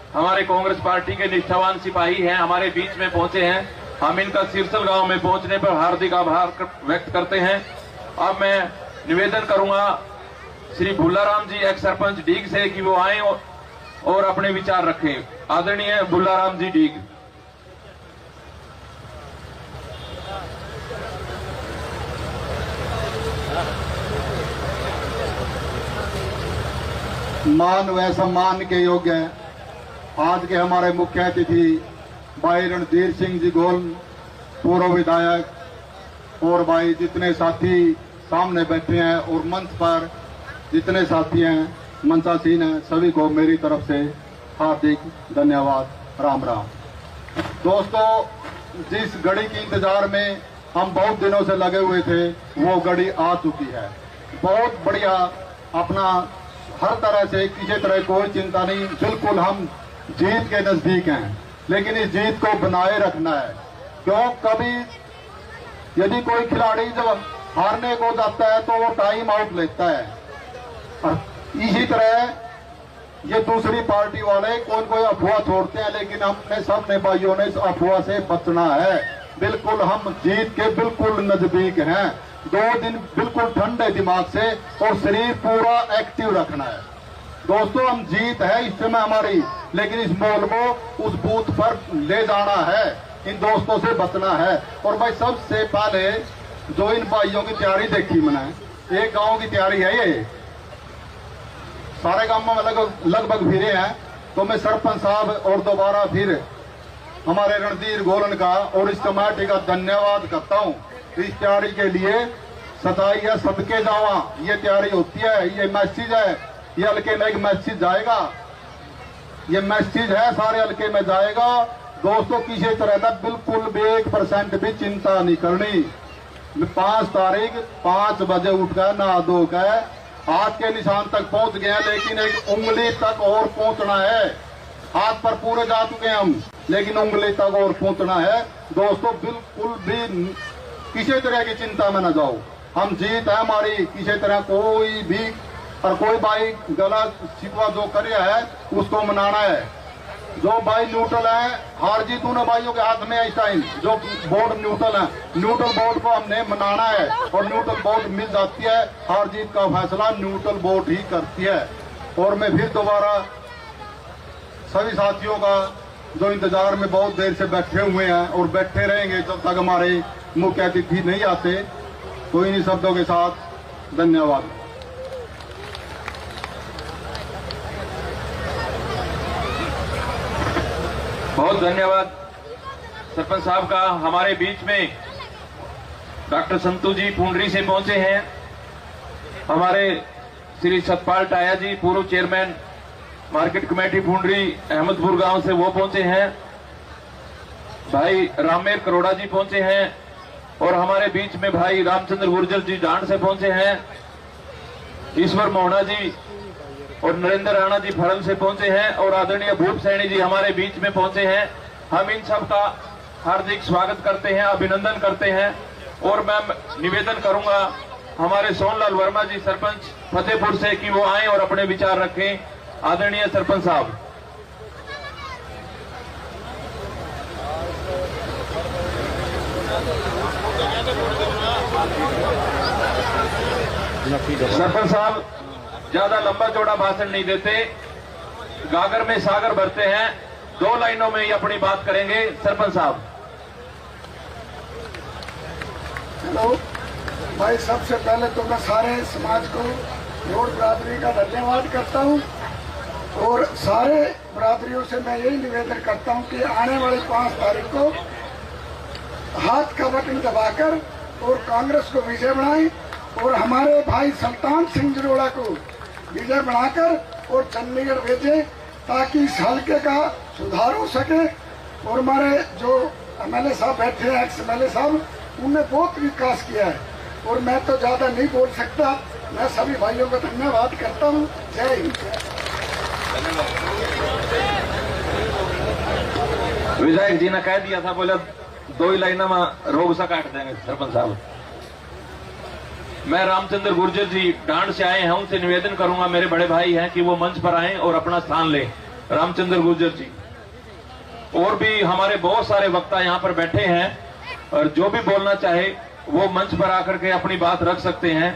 हमारे कांग्रेस पार्टी के निष्ठावान सिपाही हैं, हमारे बीच में पहुंचे हैं। हम इनका सिरसल गांव में पहुंचने पर हार्दिक आभार व्यक्त करते हैं। अब मैं निवेदन करूंगा श्री भुल्लाराम जी एक्स सरपंच डीग से कि वो आए और अपने विचार रखें। आदरणीय भुल्लाराम जी डीग। मान व सम्मान के योग्य आज के हमारे मुख्य अतिथि भाई रणधीर सिंह जी गोल, पूर्व विधायक, और भाई जितने साथी सामने बैठे हैं और मंच पर जितने साथी हैं, मंचासीन हैं, सभी को मेरी तरफ से हार्दिक धन्यवाद। राम राम। दोस्तों, जिस घड़ी के इंतजार में हम बहुत दिनों से लगे हुए थे वो घड़ी आ चुकी है। बहुत बढ़िया, अपना हर तरह से किसी तरह कोई चिंता नहीं, बिल्कुल हम जीत के नजदीक हैं। लेकिन इस जीत को बनाए रखना है, क्यों कभी यदि कोई खिलाड़ी जब हारने को जाता है तो वो टाइम आउट लेता है। इसी तरह ये दूसरी पार्टी वाले कोई अफवाह छोड़ते हैं, लेकिन हमने सबने भाइयों ने इस अफवाह से बचना है। बिल्कुल हम जीत के बिल्कुल नजदीक हैं। 2 दिन बिल्कुल ठंडे दिमाग से और शरीर पूरा एक्टिव रखना है। दोस्तों, हम जीत है इस समय हमारी, लेकिन इस मोल को उस बूथ पर ले जाना है, इन दोस्तों से बचना है। और भाई सबसे पहले जो इन भाइयों की तैयारी देखी मैंने, एक गांव की तैयारी है, ये सारे गांव में लगभग फिरे हैं। तो मैं सरपंच साहब और दोबारा फिर हमारे रणधीर गोलन का और इस कमेटी का धन्यवाद करता हूं। इस तैयारी के लिए सताई है सदके जावा, ये तैयारी होती है, ये मैसेज है, ये हल्के में एक मैसेज जाएगा, ये मैसेज है सारे हल्के में जाएगा। दोस्तों, किसी तरह का बिल्कुल भी 1% भी चिंता नहीं करनी। 5 तारीख 5 बजे उठकर नहा धोकर हाथ के निशान तक पहुंच गए, लेकिन एक उंगली तक और पहुंचना है। हाथ पर पूरे जा चुके हैं हम, लेकिन उंगली तक और पहुंचना है। दोस्तों, बिल्कुल भी किसी तरह की चिंता में न जाओ, हम जीत है हमारी। किसी तरह कोई भी और कोई भाई गलत शिकवा जो करे है उसको मनाना है। जो भाई न्यूट्रल है, हार जीत उन भाइयों के हाथ में है इस टाइम। जो बोर्ड न्यूट्रल है, न्यूट्रल बोर्ड को हमने मनाना है और न्यूट्रल बोर्ड मिल जाती है। हार जीत का फैसला न्यूट्रल बोर्ड ही करती है। और मैं फिर दोबारा सभी साथियों का जो इंतजार में बहुत देर से बैठे हुए हैं और बैठे रहेंगे जब तक हमारे मुख्य अतिथि नहीं आते, तो इन्हीं शब्दों के साथ धन्यवाद। बहुत धन्यवाद सरपंच साहब का। हमारे बीच में डॉक्टर संतू जी पुंडरी से पहुंचे हैं। हमारे श्री सतपाल टाया जी, पूर्व चेयरमैन मार्केट कमेटी पुंडरी अहमदपुर गांव से, वो पहुंचे हैं। भाई रामेर करोड़ा जी पहुंचे हैं। और हमारे बीच में भाई रामचंद्र गुर्जर जी डांड से पहुंचे हैं। ईश्वर मोहना जी और नरेंद्र राणा जी फरल से पहुंचे हैं। और आदरणीय भूप सैनी जी हमारे बीच में पहुंचे हैं। हम इन सब का हार्दिक स्वागत करते हैं, अभिनंदन करते हैं। और मैं निवेदन करूंगा हमारे सोनलाल वर्मा जी सरपंच फतेहपुर से कि वो आए और अपने विचार रखें। आदरणीय सरपंच साहब। सरपंच साहब ज्यादा लंबा चौड़ा भाषण नहीं देते, गागर में सागर भरते हैं। 2 लाइनों में ही अपनी बात करेंगे सरपंच साहब। हेलो भाई, सबसे पहले तो मैं सारे समाज को, रोड बरादरी का धन्यवाद करता हूं। और सारे बरादरियों से मैं यही निवेदन करता हूं कि आने वाली 5 तारीख को हाथ का बटन दबाकर और कांग्रेस को विजय बनाएं और हमारे भाई सुल्तान सिंह जरोड़ा को विजय बनाकर और चंडीगढ़ भेजें, ताकि इस हल्के का सुधार हो सके। और हमारे जो एमएलए साहब बैठे हैं, एक्स एमएलए साहब, उनने बहुत विकास किया है। और मैं तो ज्यादा नहीं बोल सकता, मैं सभी भाइयों का धन्यवाद करता हूँ। जय हिंद। विधायक जी ने कह दिया था, बोले 2 ही लाइनों में रोग सा काट देंगे सरपंच साहब। मैं रामचंद्र गुर्जर जी डांड से आए हैं, उनसे निवेदन करूंगा, मेरे बड़े भाई हैं, कि वो मंच पर आए और अपना स्थान लें। रामचंद्र गुर्जर जी, और भी हमारे बहुत सारे वक्ता यहाँ पर बैठे हैं, और जो भी बोलना चाहे वो मंच पर आकर के अपनी बात रख सकते हैं।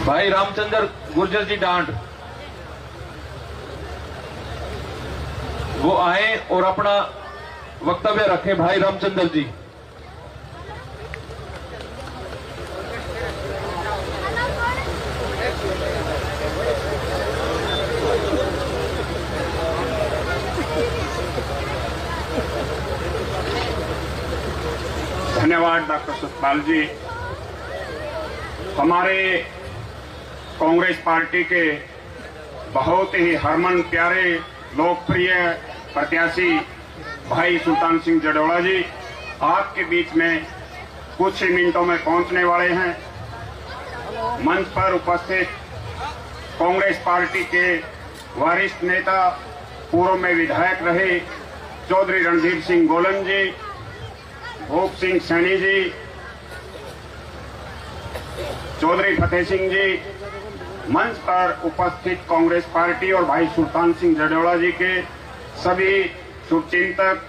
भाई रामचंद्र गुर्जर जी डांड, वो आए और अपना वक्तव्य रखे। भाई रामचंद्र जी। धन्यवाद डॉक्टर सतपाल जी। हमारे कांग्रेस पार्टी के बहुत ही हरमन प्यारे लोकप्रिय प्रत्याशी भाई सुल्तान सिंह जड़ोड़ा जी आपके बीच में कुछ ही मिनटों में पहुंचने वाले हैं। मंच पर उपस्थित कांग्रेस पार्टी के वरिष्ठ नेता, पूर्व में विधायक रहे चौधरी रणधीर सिंह गोलन जी, भूप सिंह सैनी जी, चौधरी फतेह सिंह जी, मंच पर उपस्थित कांग्रेस पार्टी और भाई सुल्तान सिंह जड़ोड़ा जी के सभी शुभचिंतक,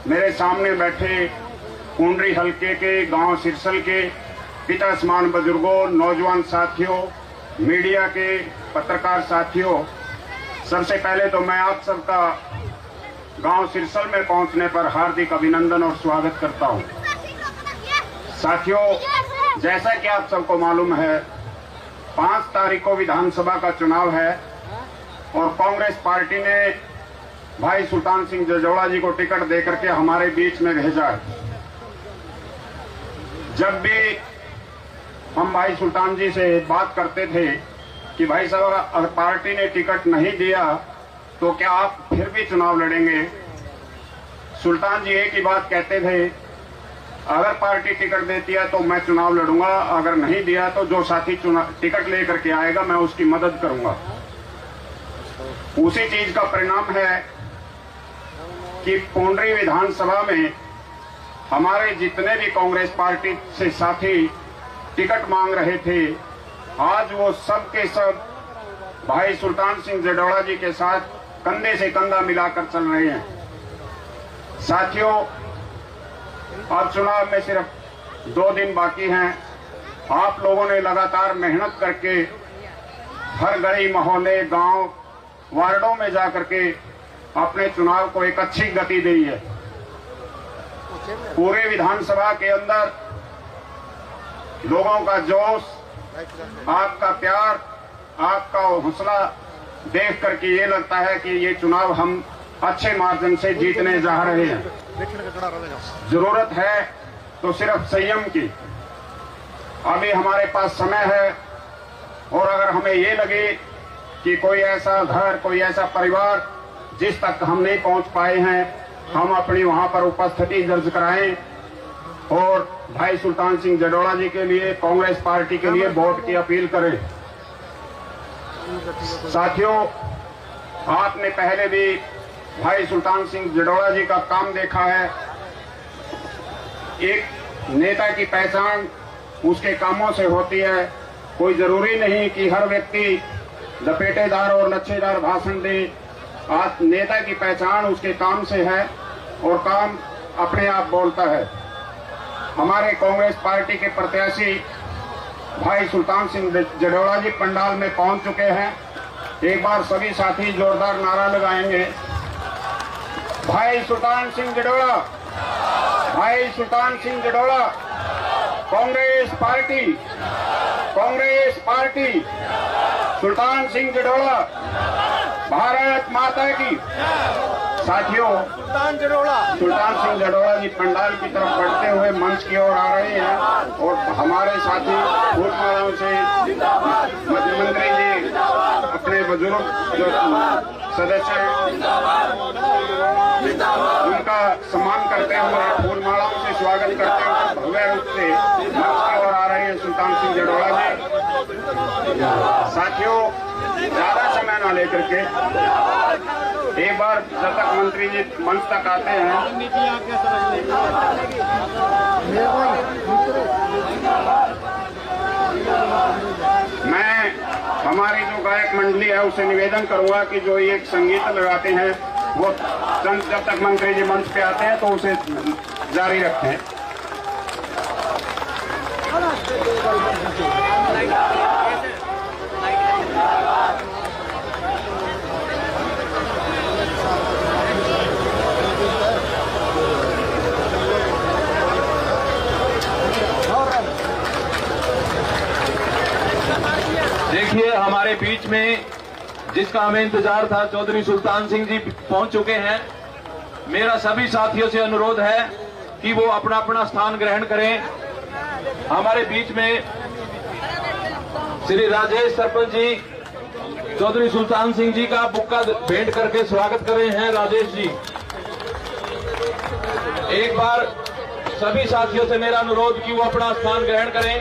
मेरे सामने बैठे पुंडरी हलके के गांव सिरसल के पिता समान बुजुर्गों, नौजवान साथियों, मीडिया के पत्रकार साथियों, सबसे पहले तो मैं आप सबका गांव सिरसल में पहुंचने पर हार्दिक अभिनंदन और स्वागत करता हूं। साथियों, जैसा कि आप सबको मालूम है 5 तारीख को विधानसभा का चुनाव है और कांग्रेस पार्टी ने भाई सुल्तान सिंह जड़ोड़ा जी को टिकट देकर के हमारे बीच में भेजा है। जब भी हम भाई सुल्तान जी से बात करते थे कि भाई साहब अगर पार्टी ने टिकट नहीं दिया तो क्या आप फिर भी चुनाव लड़ेंगे, सुल्तान जी एक ही बात कहते थे, अगर पार्टी टिकट देती है तो मैं चुनाव लड़ूंगा, अगर नहीं दिया तो जो साथी टिकट लेकर के आएगा मैं उसकी मदद करूंगा। उसी चीज का परिणाम है कि पुंडरी विधानसभा में हमारे जितने भी कांग्रेस पार्टी से साथी टिकट मांग रहे थे, आज वो सब के सब भाई सुल्तान सिंह जड़ोड़ा जी के साथ कंधे से कंधा मिलाकर चल रहे हैं। साथियों, अब चुनाव में सिर्फ 2 दिन बाकी हैं। आप लोगों ने लगातार मेहनत करके हर गली, मोहल्ले, गांव, वार्डों में जाकर के अपने चुनाव को एक अच्छी गति दी है। पूरे विधानसभा के अंदर लोगों का जोश, आपका प्यार, आपका हौसला देख करके ये लगता है कि ये चुनाव हम अच्छे मार्जिन से जीतने जा रहे हैं। जरूरत है तो सिर्फ संयम की। अभी हमारे पास समय है और अगर हमें ये लगे कि कोई ऐसा घर, कोई ऐसा परिवार जिस तक हम नहीं पहुंच पाए हैं, हम अपनी वहां पर उपस्थिति दर्ज कराएं और भाई सुल्तान सिंह जड़ोड़ा जी के लिए, कांग्रेस पार्टी के लिए वोट की अपील करें। साथियों, आपने पहले भी भाई सुल्तान सिंह जड़ोड़ा जी का काम देखा है। एक नेता की पहचान उसके कामों से होती है। कोई जरूरी नहीं कि हर व्यक्ति लपेटेदार और लच्छेदार भाषण दे। आज नेता की पहचान उसके काम से है और काम अपने आप बोलता है। हमारे कांग्रेस पार्टी के प्रत्याशी भाई सुल्तान सिंह जड़ोड़ा जी पंडाल में पहुंच चुके हैं। एक बार सभी साथी जोरदार नारा लगाएंगे, भाई सुल्तान सिंह जड़ोड़ा, भाई सुल्तान सिंह जड़ोड़ा, कांग्रेस पार्टी, कांग्रेस पार्टी, सुल्तान सिंह जड़ोड़ा, भारत माता की। साथियों, सुल्तान सिंह जड़ोड़ा जी पंडाल की तरफ बढ़ते हुए मंच की ओर आ रहे हैं और हमारे साथी फूलमालाओं से मुख्यमंत्री जी अपने बुजुर्ग जो सदस्य उनका सम्मान करते हुए, फूलमालाओं से स्वागत करते हुए भव्य रूप से मंच की ओर आ रहे हैं सुल्तान सिंह जड़ोड़ा जी। साथियों, ज्यादा समय ना लेकर के एक बार जब तक मंत्री जी मंच तक आते हैं, मैं हमारी जो गायक मंडली है उसे निवेदन करूंगा कि जो ये संगीत लगाते हैं वो जब तक मंत्री जी मंच पे आते हैं तो उसे जारी रखें। देखिए हमारे बीच में जिसका हमें इंतजार था, चौधरी सुल्तान सिंह जी पहुंच चुके हैं। मेरा सभी साथियों से अनुरोध है कि वो अपना अपना स्थान ग्रहण करें। हमारे बीच में श्री राजेश सरपंच जी चौधरी सुल्तान सिंह जी का बुक्का भेंट करके स्वागत कर रहे हैं। राजेश जी, एक बार सभी साथियों से मेरा अनुरोध कि वो अपना स्थान ग्रहण करें।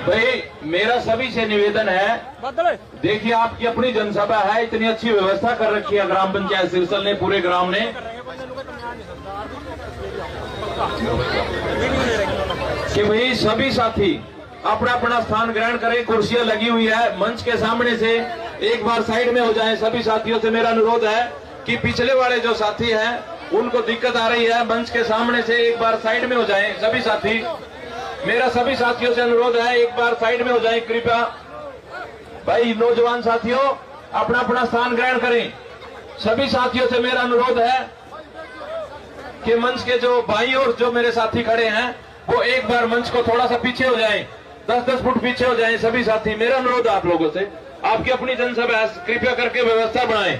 भाई मेरा सभी से निवेदन है, देखिए आपकी अपनी जनसभा है, इतनी अच्छी व्यवस्था कर रखी है ग्राम पंचायत सिरसल ने, पूरे ग्राम ने, कि भाई सभी साथी अपना अपना स्थान ग्रहण करें। कुर्सियां लगी हुई है मंच के सामने से, एक बार साइड में हो जाएं। सभी साथियों से मेरा अनुरोध है कि पिछले वाले जो साथी हैं उनको दिक्कत आ रही है, मंच के सामने से एक बार साइड में हो जाएं। सभी साथी, मेरा सभी साथियों से अनुरोध है एक बार साइड में हो जाएं कृपया। भाई नौजवान साथियों अपना अपना स्थान ग्रहण करें। सभी साथियों से मेरा अनुरोध है कि मंच के जो बाईं ओर जो मेरे साथी खड़े हैं वो एक बार मंच को थोड़ा सा पीछे हो जाएं, 10-10 फुट पीछे हो जाएं। सभी साथी, मेरा अनुरोध है आप लोगों से, आपकी अपनी जनसभा है, कृपया करके व्यवस्था बनाएं।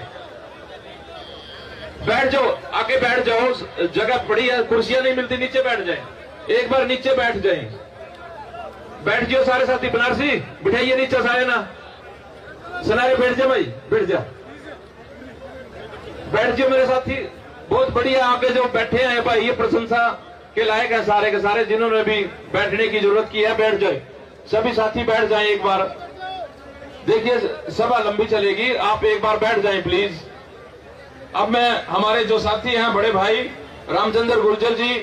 बैठ जाओ, आके बैठ जाओ, जगह पड़ी है, कुर्सियां नहीं मिलती, नीचे बैठ जाए, एक बार नीचे बैठ जाए। बैठ जाओ सारे साथी, बनारसी बिठाइए नीचे सारे ना, सनारे बैठ जाओ भाई, बैठ जाओ, बैठ जाओ मेरे साथी। बहुत बढ़िया, आगे जो बैठे हैं भाई ये प्रशंसा के लायक है सारे के सारे, जिन्होंने भी बैठने की जरूरत की है बैठ जाए। सभी साथी बैठ जाएं एक बार, देखिए सभा लंबी चलेगी, आप एक बार बैठ जाएं प्लीज। अब मैं हमारे जो साथी हैं बड़े भाई रामचंद्र गुर्जर जी,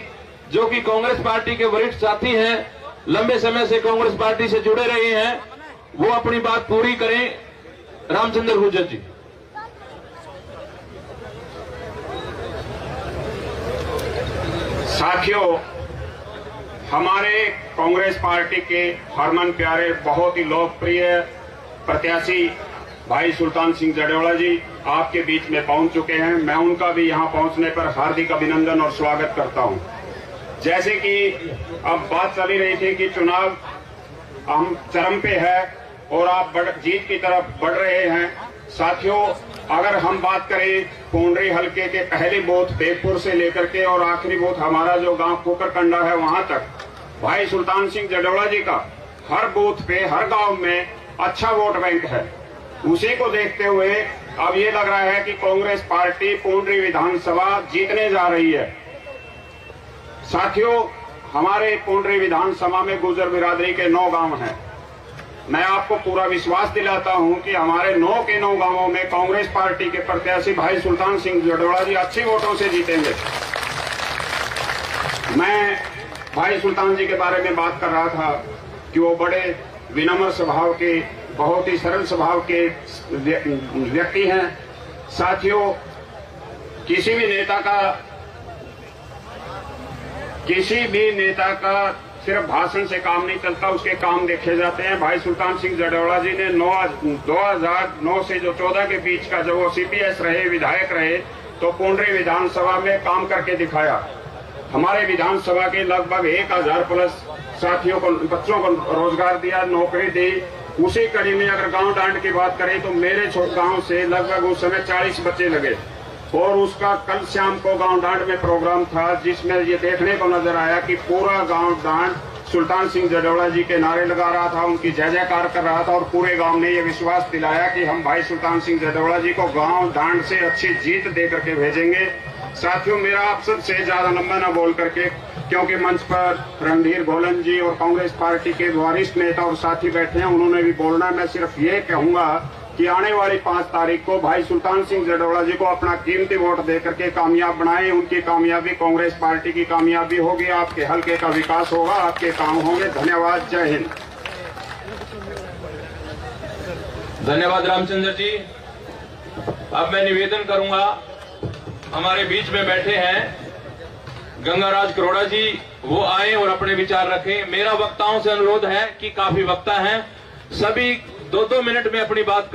जो कि कांग्रेस पार्टी के वरिष्ठ साथी हैं, लंबे समय से कांग्रेस पार्टी से जुड़े रहे हैं, वो अपनी बात पूरी करें। रामचंद्र गुर्जर जी। साथियों, हमारे कांग्रेस पार्टी के हरमन प्यारे बहुत ही लोकप्रिय प्रत्याशी भाई सुल्तान सिंह जडेवाला जी आपके बीच में पहुंच चुके हैं। मैं उनका भी यहां पहुंचने पर हार्दिक अभिनंदन और स्वागत करता हूं। जैसे कि अब बात चली रही थी कि चुनाव हम चरम पे है और आप जीत की तरफ बढ़ रहे हैं। साथियों, अगर हम बात करें पुंडरी हलके के पहले बूथ बेगपुर से लेकर के और आखिरी बूथ हमारा जो गांव कुकरकंडा है वहां तक, भाई सुल्तान सिंह जडेवाला जी का हर बूथ पे हर गांव में अच्छा वोट बैंक है। उसी को देखते हुए अब ये लग रहा है कि कांग्रेस पार्टी पुंडरी विधानसभा जीतने जा रही है। साथियों, हमारे पुंडरी विधानसभा में गुर्जर बिरादरी के 9 गांव हैं। मैं आपको पूरा विश्वास दिलाता हूं कि हमारे 9 के 9 गांवों में कांग्रेस पार्टी के प्रत्याशी भाई सुल्तान सिंह जडेवाला जी अच्छी वोटों से जीतेंगे। मैं भाई सुल्तान जी के बारे में बात कर रहा था कि वो बड़े विनम्र स्वभाव के, बहुत ही सरल स्वभाव के व्यक्ति हैं। साथियों, किसी भी नेता का किसी भी नेता का सिर्फ भाषण से काम नहीं चलता, उसके काम देखे जाते हैं। भाई सुल्तान सिंह जड़ौला जी ने 2009 से जो 14 के बीच का जब वो CPS रहे, विधायक रहे, तो पुंडरी विधानसभा में काम करके दिखाया। हमारे विधानसभा के लगभग 1000 प्लस साथियों को, बच्चों को रोजगार दिया, नौकरी दी। उसी कड़ी में अगर गांव डांड की बात करें तो मेरे गांव से लगभग उस समय 40 बच्चे लगे, और उसका कल शाम को गांव डांड में प्रोग्राम था, जिसमें ये देखने को नजर आया कि पूरा गांव डांड सुल्तान सिंह जड़ौला जी के नारे लगा रहा था, उनकी जय जयकार कर रहा था, और पूरे गांव ने ये विश्वास दिलाया कि हम भाई सुल्तान सिंह जड़ौला जी को गांव डांड से अच्छी जीत दे करके भेजेंगे। साथियों, मेरा आप सबसे ज्यादा लंबा न बोल करके, क्योंकि मंच पर रणधीर गोलन जी और कांग्रेस पार्टी के वरिष्ठ नेता और साथी बैठे हैं, उन्होंने भी बोलना। मैं सिर्फ ये कहूंगा कि आने वाली 5 तारीख को भाई सुल्तान सिंह जड़ौला जी को अपना कीमती वोट दे करके कामयाब बनाएं। उनकी कामयाबी कांग्रेस पार्टी की कामयाबी होगी, आपके हल्के का विकास होगा, आपके काम होंगे। धन्यवाद। जय हिंद। धन्यवाद रामचंद्र जी। अब मैं निवेदन करूंगा, हमारे बीच में बैठे हैं गंगाराज करोड़ा जी, वो आए और अपने विचार रखें। मेरा वक्ताओं से अनुरोध है कि काफी वक्ता हैं, सभी 2-2 मिनट में अपनी बात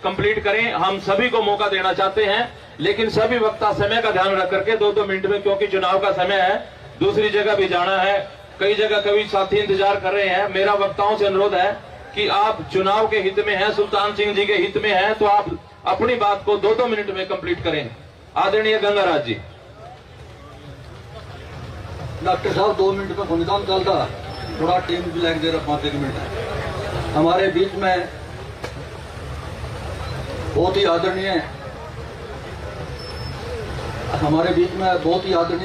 कंप्लीट करें। हम सभी को मौका देना चाहते हैं, लेकिन सभी वक्ता समय का ध्यान रख करके 2-2 मिनट में, क्योंकि चुनाव का समय है, दूसरी जगह भी जाना है, कई जगह कभी साथी इंतजार कर रहे हैं। मेरा वक्ताओं से अनुरोध है कि आप चुनाव के हित में हैं, सुल्तान सिंह जी के हित में हैं, तो आप अपनी बात को 2-2 मिनट में कंप्लीट करें। आदरणीय गंगाराज जी। डॉक्टर साहब 2 मिनट में भूमिकान चलता, थोड़ा टीम भी लग दे रहा 5-1 मिनट। हमारे बीच में बहुत ही आदरणीय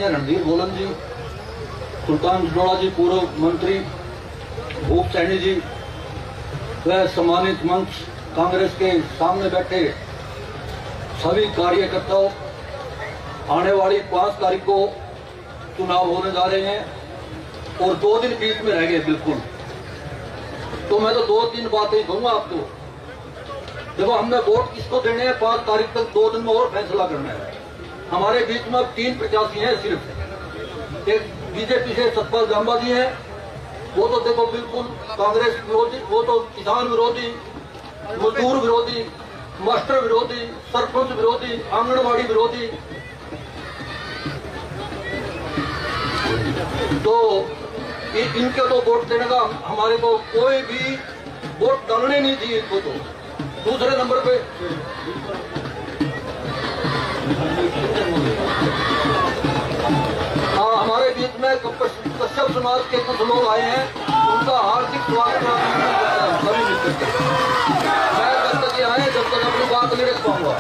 रणधीर गोलन जी, सुल्तान जड़ौला जी पूर्व मंत्री, भूप सैनी जी, व सम्मानित मंच कांग्रेस के सामने बैठे सभी कार्यकर्ताओं। आने वाली 5 तारीख को चुनाव होने जा रहे हैं और 2 दिन बीच में रह गए बिल्कुल। तो मैं तो 2-3 बातें कहूंगा आपको। देखो, हमने वोट किसको देने हैं 5 तारीख तक, 2 दिन में और फैसला करना है। हमारे बीच में अब 3 प्रत्याशी हैं सिर्फ। एक बीजेपी से सतपाल जांबा जी हैं, वो तो देखो बिल्कुल कांग्रेस विरोधी, वो तो किसान विरोधी, मजदूर विरोधी, मास्टर विरोधी, सरपंच विरोधी, आंगनबाड़ी विरोधी। तो इनके तो वोट देने का हमारे को कोई भी वोट डालने नहीं चाहिए इनको। तो दूसरे नंबर पे हमारे बीच में कश्यप समाज के कुछ लोग आए हैं, उनका हार्दिक स्वागत सभी मिलकर। मैं जब तक ये आए, जब तक अपनी बात नहीं रख पाऊंगा।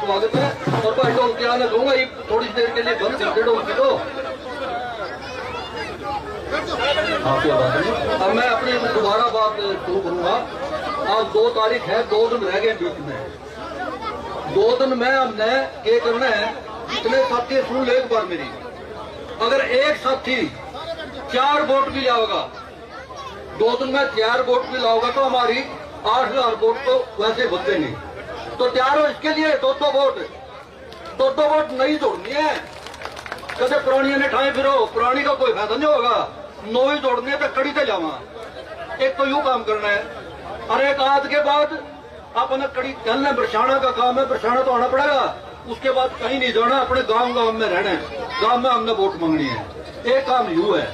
स्वागत है। और भाई डोल क्या ना दूंगा, थोड़ी देर के लिए बंद कर दे डोल की। तो अब मैं अपनी दोबारा बात शुरू करूंगा। आज 2 तारीख है, 2 दिन रह गए बीच में। 2 दिन में हमने क्या करना है, इतने साथी सुन ले एक बार मेरी। अगर एक साथी 4 वोट भी लाओगा, 2 दिन में 4 वोट भी लाओगा, तो हमारी 8000 वोट तो वैसे बनते नहीं। तो तैयार हो इसके लिए 2-2 वोट नहीं जोड़नी है। कदे पुरानी ने ठाए फिरो, पुरानी का कोई फायदा नहीं होगा। 9 ही जोड़नी है तो कड़ी से जावा। एक तो यूं काम करना है, और एक आज के बाद अपना कड़ी चलना। बरसाना का काम है, बरसाना तो आना पड़ेगा। उसके बाद कहीं नहीं जाना, अपने गांव में रहना है। गांव में हमने वोट मांगनी है। एक काम यूं है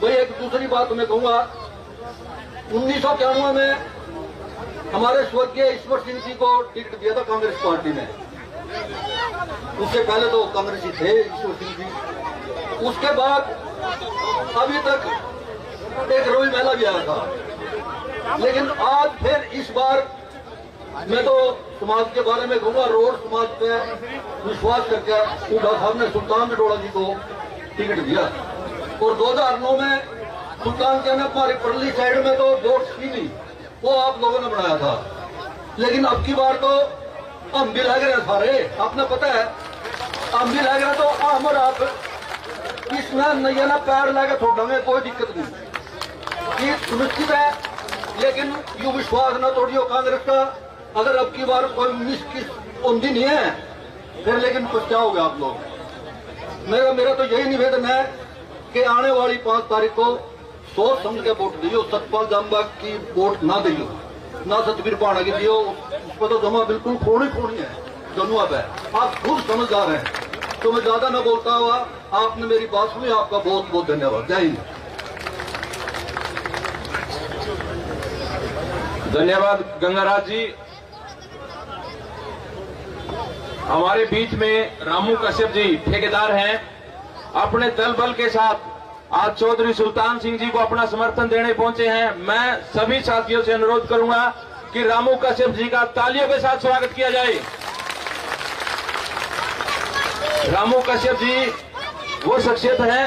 भाई। एक दूसरी बात मैं कहूंगा, 1991 में हमारे स्वर्गीय ईश्वर सिंह जी को टिकट दिया था कांग्रेस पार्टी ने। उससे पहले तो कांग्रेस ही थे ईश्वर सिंह जी। उसके बाद अभी तक एक रवि मेला भी आया था। लेकिन आज फिर इस बार मैं तो समाज के बारे में कहूंगा, रोड समाज पे विश्वास करके उड़ा साहब ने सुल्तान जड़ौला जी को टिकट दिया। और 2009 में सुल्तान क्या हमारी परली साइड में तो वोट ही नहीं, वो आप लोगों ने बनाया था। लेकिन अब की बार तो हम भी लग रहे हैं सारे, आपने पता है हम भी लग रहे तो हम और आप इसमें नैया ना पैर लगे छोड़ेंगे, कोई दिक्कत नहीं, ये सुनिश्चित है। लेकिन यू विश्वास न तोड़ियो कांग्रेस का, अगर अब की बार कोई 19 की उम्मीद नहीं है फिर लेकिन पछताओगे आप लोग। मेरा तो यही निवेदन है कि आने वाली 5 तारीख को सोच समझ के वोट दियो, सतपाल जम्बा की वोट ना दियो, ना सतबीर पाणा की दियो, उस पर तो जमा बिल्कुल खोनी है दोनों। अब है आप खुद समझदार हैं, तो मैं ज्यादा न बोलता हुआ आपने मेरी बात सुनी, आपका बहुत बहुत धन्यवाद। जय हिंद। धन्यवाद गंगाराज जी। हमारे बीच में रामू कश्यप जी ठेकेदार हैं, अपने दल बल के साथ आज चौधरी सुल्तान सिंह जी को अपना समर्थन देने पहुंचे हैं। मैं सभी साथियों से अनुरोध करूंगा कि रामू कश्यप जी का तालियों के साथ स्वागत किया जाए। रामू कश्यप जी वो शख्सियत है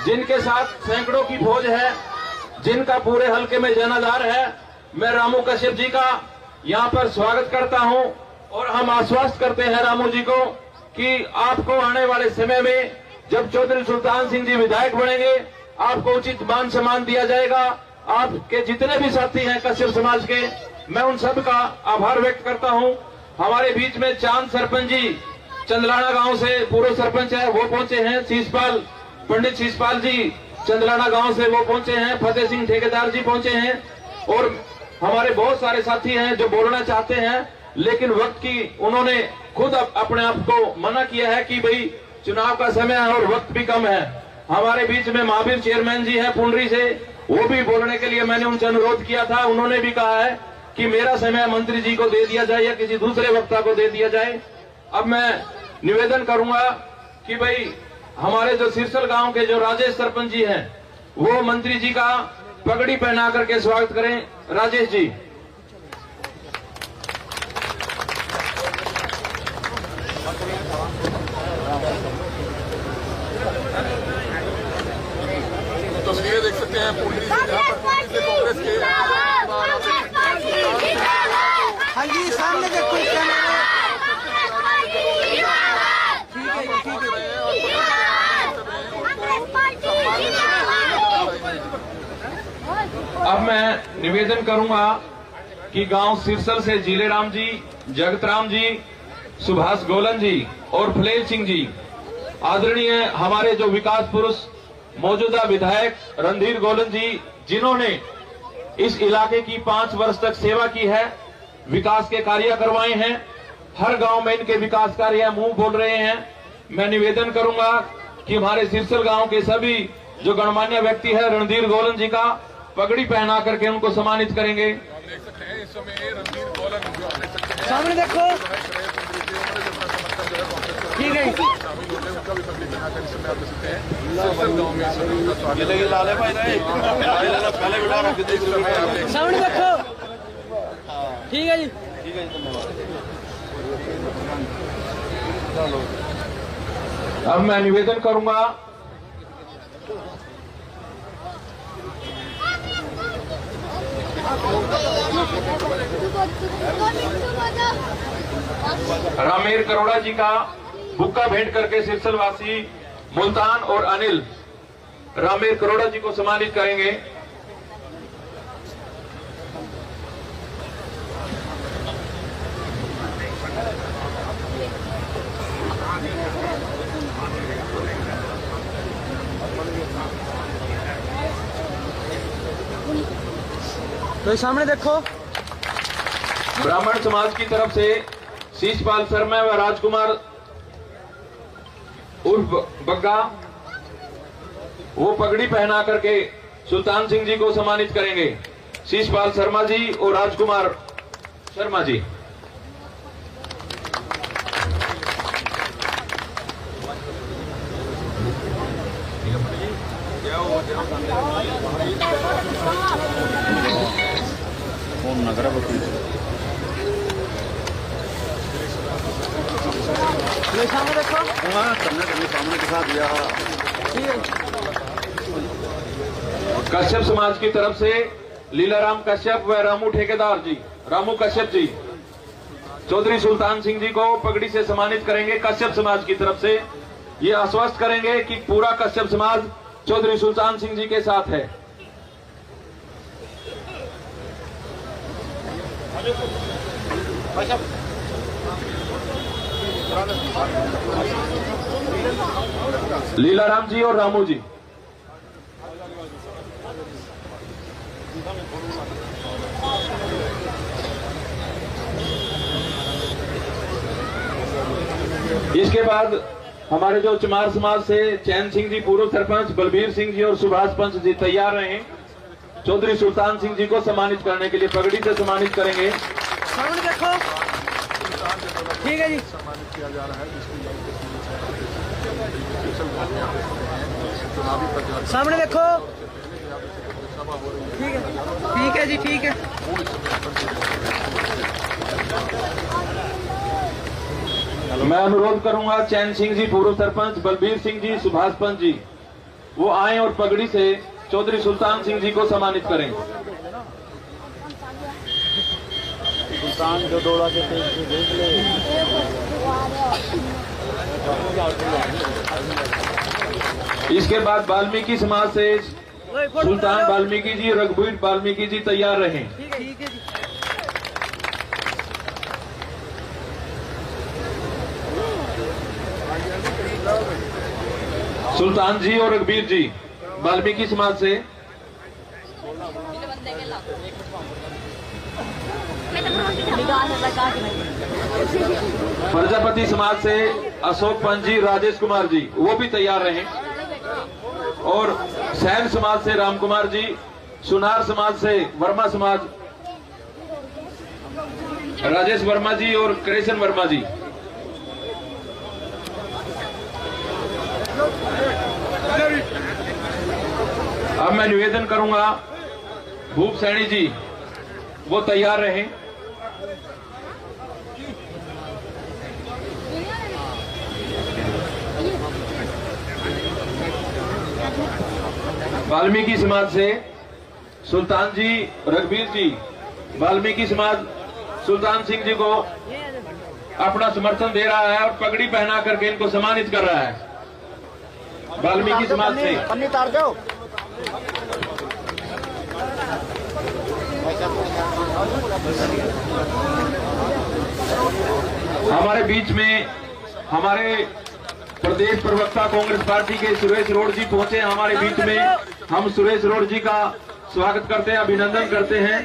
जिनके साथ सैकड़ों की फौज है, जिनका पूरे हल्के में जनाधार है। मैं रामू कश्यप जी का यहाँ पर स्वागत करता हूँ और हम आश्वस्त करते हैं रामू जी को कि आपको आने वाले समय में जब चौधरी सुल्तान सिंह जी विधायक बनेंगे आपको उचित मान सम्मान दिया जाएगा। आपके जितने भी साथी हैं कश्यप समाज के, मैं उन सब का आभार व्यक्त करता हूं। हमारे बीच में चांद सरपंच जी चंदलाना गांव से पूर्व सरपंच है, वो पहुंचे हैं। शीशपाल पंडित शीशपाल जी चंदलाना गांव से वो पहुंचे हैं। फतेह सिंह ठेकेदार जी पहुंचे हैं और हमारे बहुत सारे साथी हैं जो बोलना चाहते हैं, लेकिन वक्त की उन्होंने खुद अपने आप को मना किया है कि भाई चुनाव का समय है और वक्त भी कम है। हमारे बीच में महावीर चेयरमैन जी हैं पुंडरी से, वो भी बोलने के लिए मैंने उनसे अनुरोध किया था। उन्होंने भी कहा है कि मेरा समय मंत्री जी को दे दिया जाए या किसी दूसरे वक्ता को दे दिया जाए। अब मैं निवेदन करूंगा कि भाई हमारे जो सिरसल गांव के जो राजेश सरपंच जी हैं वो मंत्री जी का पगड़ी पहना करके स्वागत करें। राजेश जी। तस्वीरें देख सकते हैं पुंडरी से, जहाँ पर पुंडरी से कांग्रेस के हाँ जी सामने देखो कैमरा। अब मैं निवेदन करूंगा कि गांव सिरसल से जीलेराम जी, जगतराम जी, सुभाष गोलन जी और फलेल सिंह जी, आदरणीय हमारे जो विकास पुरुष मौजूदा विधायक रणधीर गोलन जी, जिन्होंने इस इलाके की 5 वर्ष तक सेवा की है, विकास के कार्य करवाए हैं, हर गांव में इनके विकास कार्य मुंह बोल रहे हैं। मैं निवेदन करूंगा कि हमारे सिरसल गांव के सभी जो गणमान्य व्यक्ति है रणधीर गोलन जी का पगड़ी पहना करके उनको सम्मानित करेंगे। देख सकते हैं इस समय रणधीर गोलन जो आप देख सकते हैं सामने देखो। ठीक है, शामिल हो गए, उनका भी पगड़ी पहनाकर इस समय आप देख सकते हैं सिरसल गांव में सभी उनका स्वागत है। सामने देखो। ठीक है जी। अब मैं निवेदन करूंगा रामेर करोड़ा जी का बुक्का भेंट करके सिरसल वासी मुल्तान और अनिल रामेर करोड़ा जी को सम्मानित करेंगे। तो सामने देखो। ब्राह्मण समाज की तरफ से शीशपाल शर्मा व राजकुमार उर्फ बग्गा वो पगड़ी पहना करके सुल्तान सिंह जी को सम्मानित करेंगे। शीशपाल शर्मा जी और राजकुमार शर्मा जी। सामने देखो। सामने के साथ ठीक है। कश्यप समाज की तरफ से लीलाराम कश्यप व रामू ठेकेदार जी, रामू कश्यप जी चौधरी सुल्तान सिंह जी को पगड़ी से सम्मानित करेंगे। कश्यप समाज की तरफ से ये आश्वस्त करेंगे कि पूरा कश्यप समाज चौधरी सुल्तान सिंह जी के साथ है। लीलाराम जी और रामू जी, इसके बाद हमारे जो चमार समाज से चैन सिंह जी पूर्व सरपंच, बलबीर सिंह जी और सुभाष पंच जी तैयार रहे चौधरी सुल्तान सिंह जी को सम्मानित करने के लिए, पगड़ी से सम्मानित करेंगे। सामने देखो, ठीक है जी। सम्मानित किया जा रहा है सामने देखो, ठीक है जी, ठीक है। मैं अनुरोध करूंगा चैन सिंह जी पूर्व सरपंच, बलबीर सिंह जी, सुभाष पंच जी वो आए और पगड़ी से चौधरी सुल्तान सिंह जी को सम्मानित करें। सुल्तान जो दौड़ा के देख ले। इसके बाद वाल्मीकि समाज से सुल्तान वाल्मीकि जी, रघुवीर वाल्मीकि जी तैयार रहें। ठीक है जी। सुल्तान जी और रघुवीर जी वाल्मीकि समाज से, प्रजापति समाज से अशोक पंच जी, राजेश कुमार जी वो भी तैयार रहें, और सैन समाज से राम कुमार जी, सुनार समाज से वर्मा समाज राजेश वर्मा जी और कृष्ण वर्मा जी। अब मैं निवेदन करूंगा भूप सैनी जी वो तैयार रहें। वाल्मीकि समाज से सुल्तान जी, रघुवीर जी वाल्मीकि समाज सुल्तान सिंह जी को अपना समर्थन दे रहा है और पगड़ी पहना करके इनको सम्मानित कर रहा है। वाल्मीकि समाज से पन्नी तार दो। हमारे बीच में हमारे प्रदेश प्रवक्ता कांग्रेस पार्टी के सुरेश रोड जी पहुंचे हमारे बीच में। हम सुरेश रोड जी का स्वागत करते हैं, अभिनंदन करते हैं।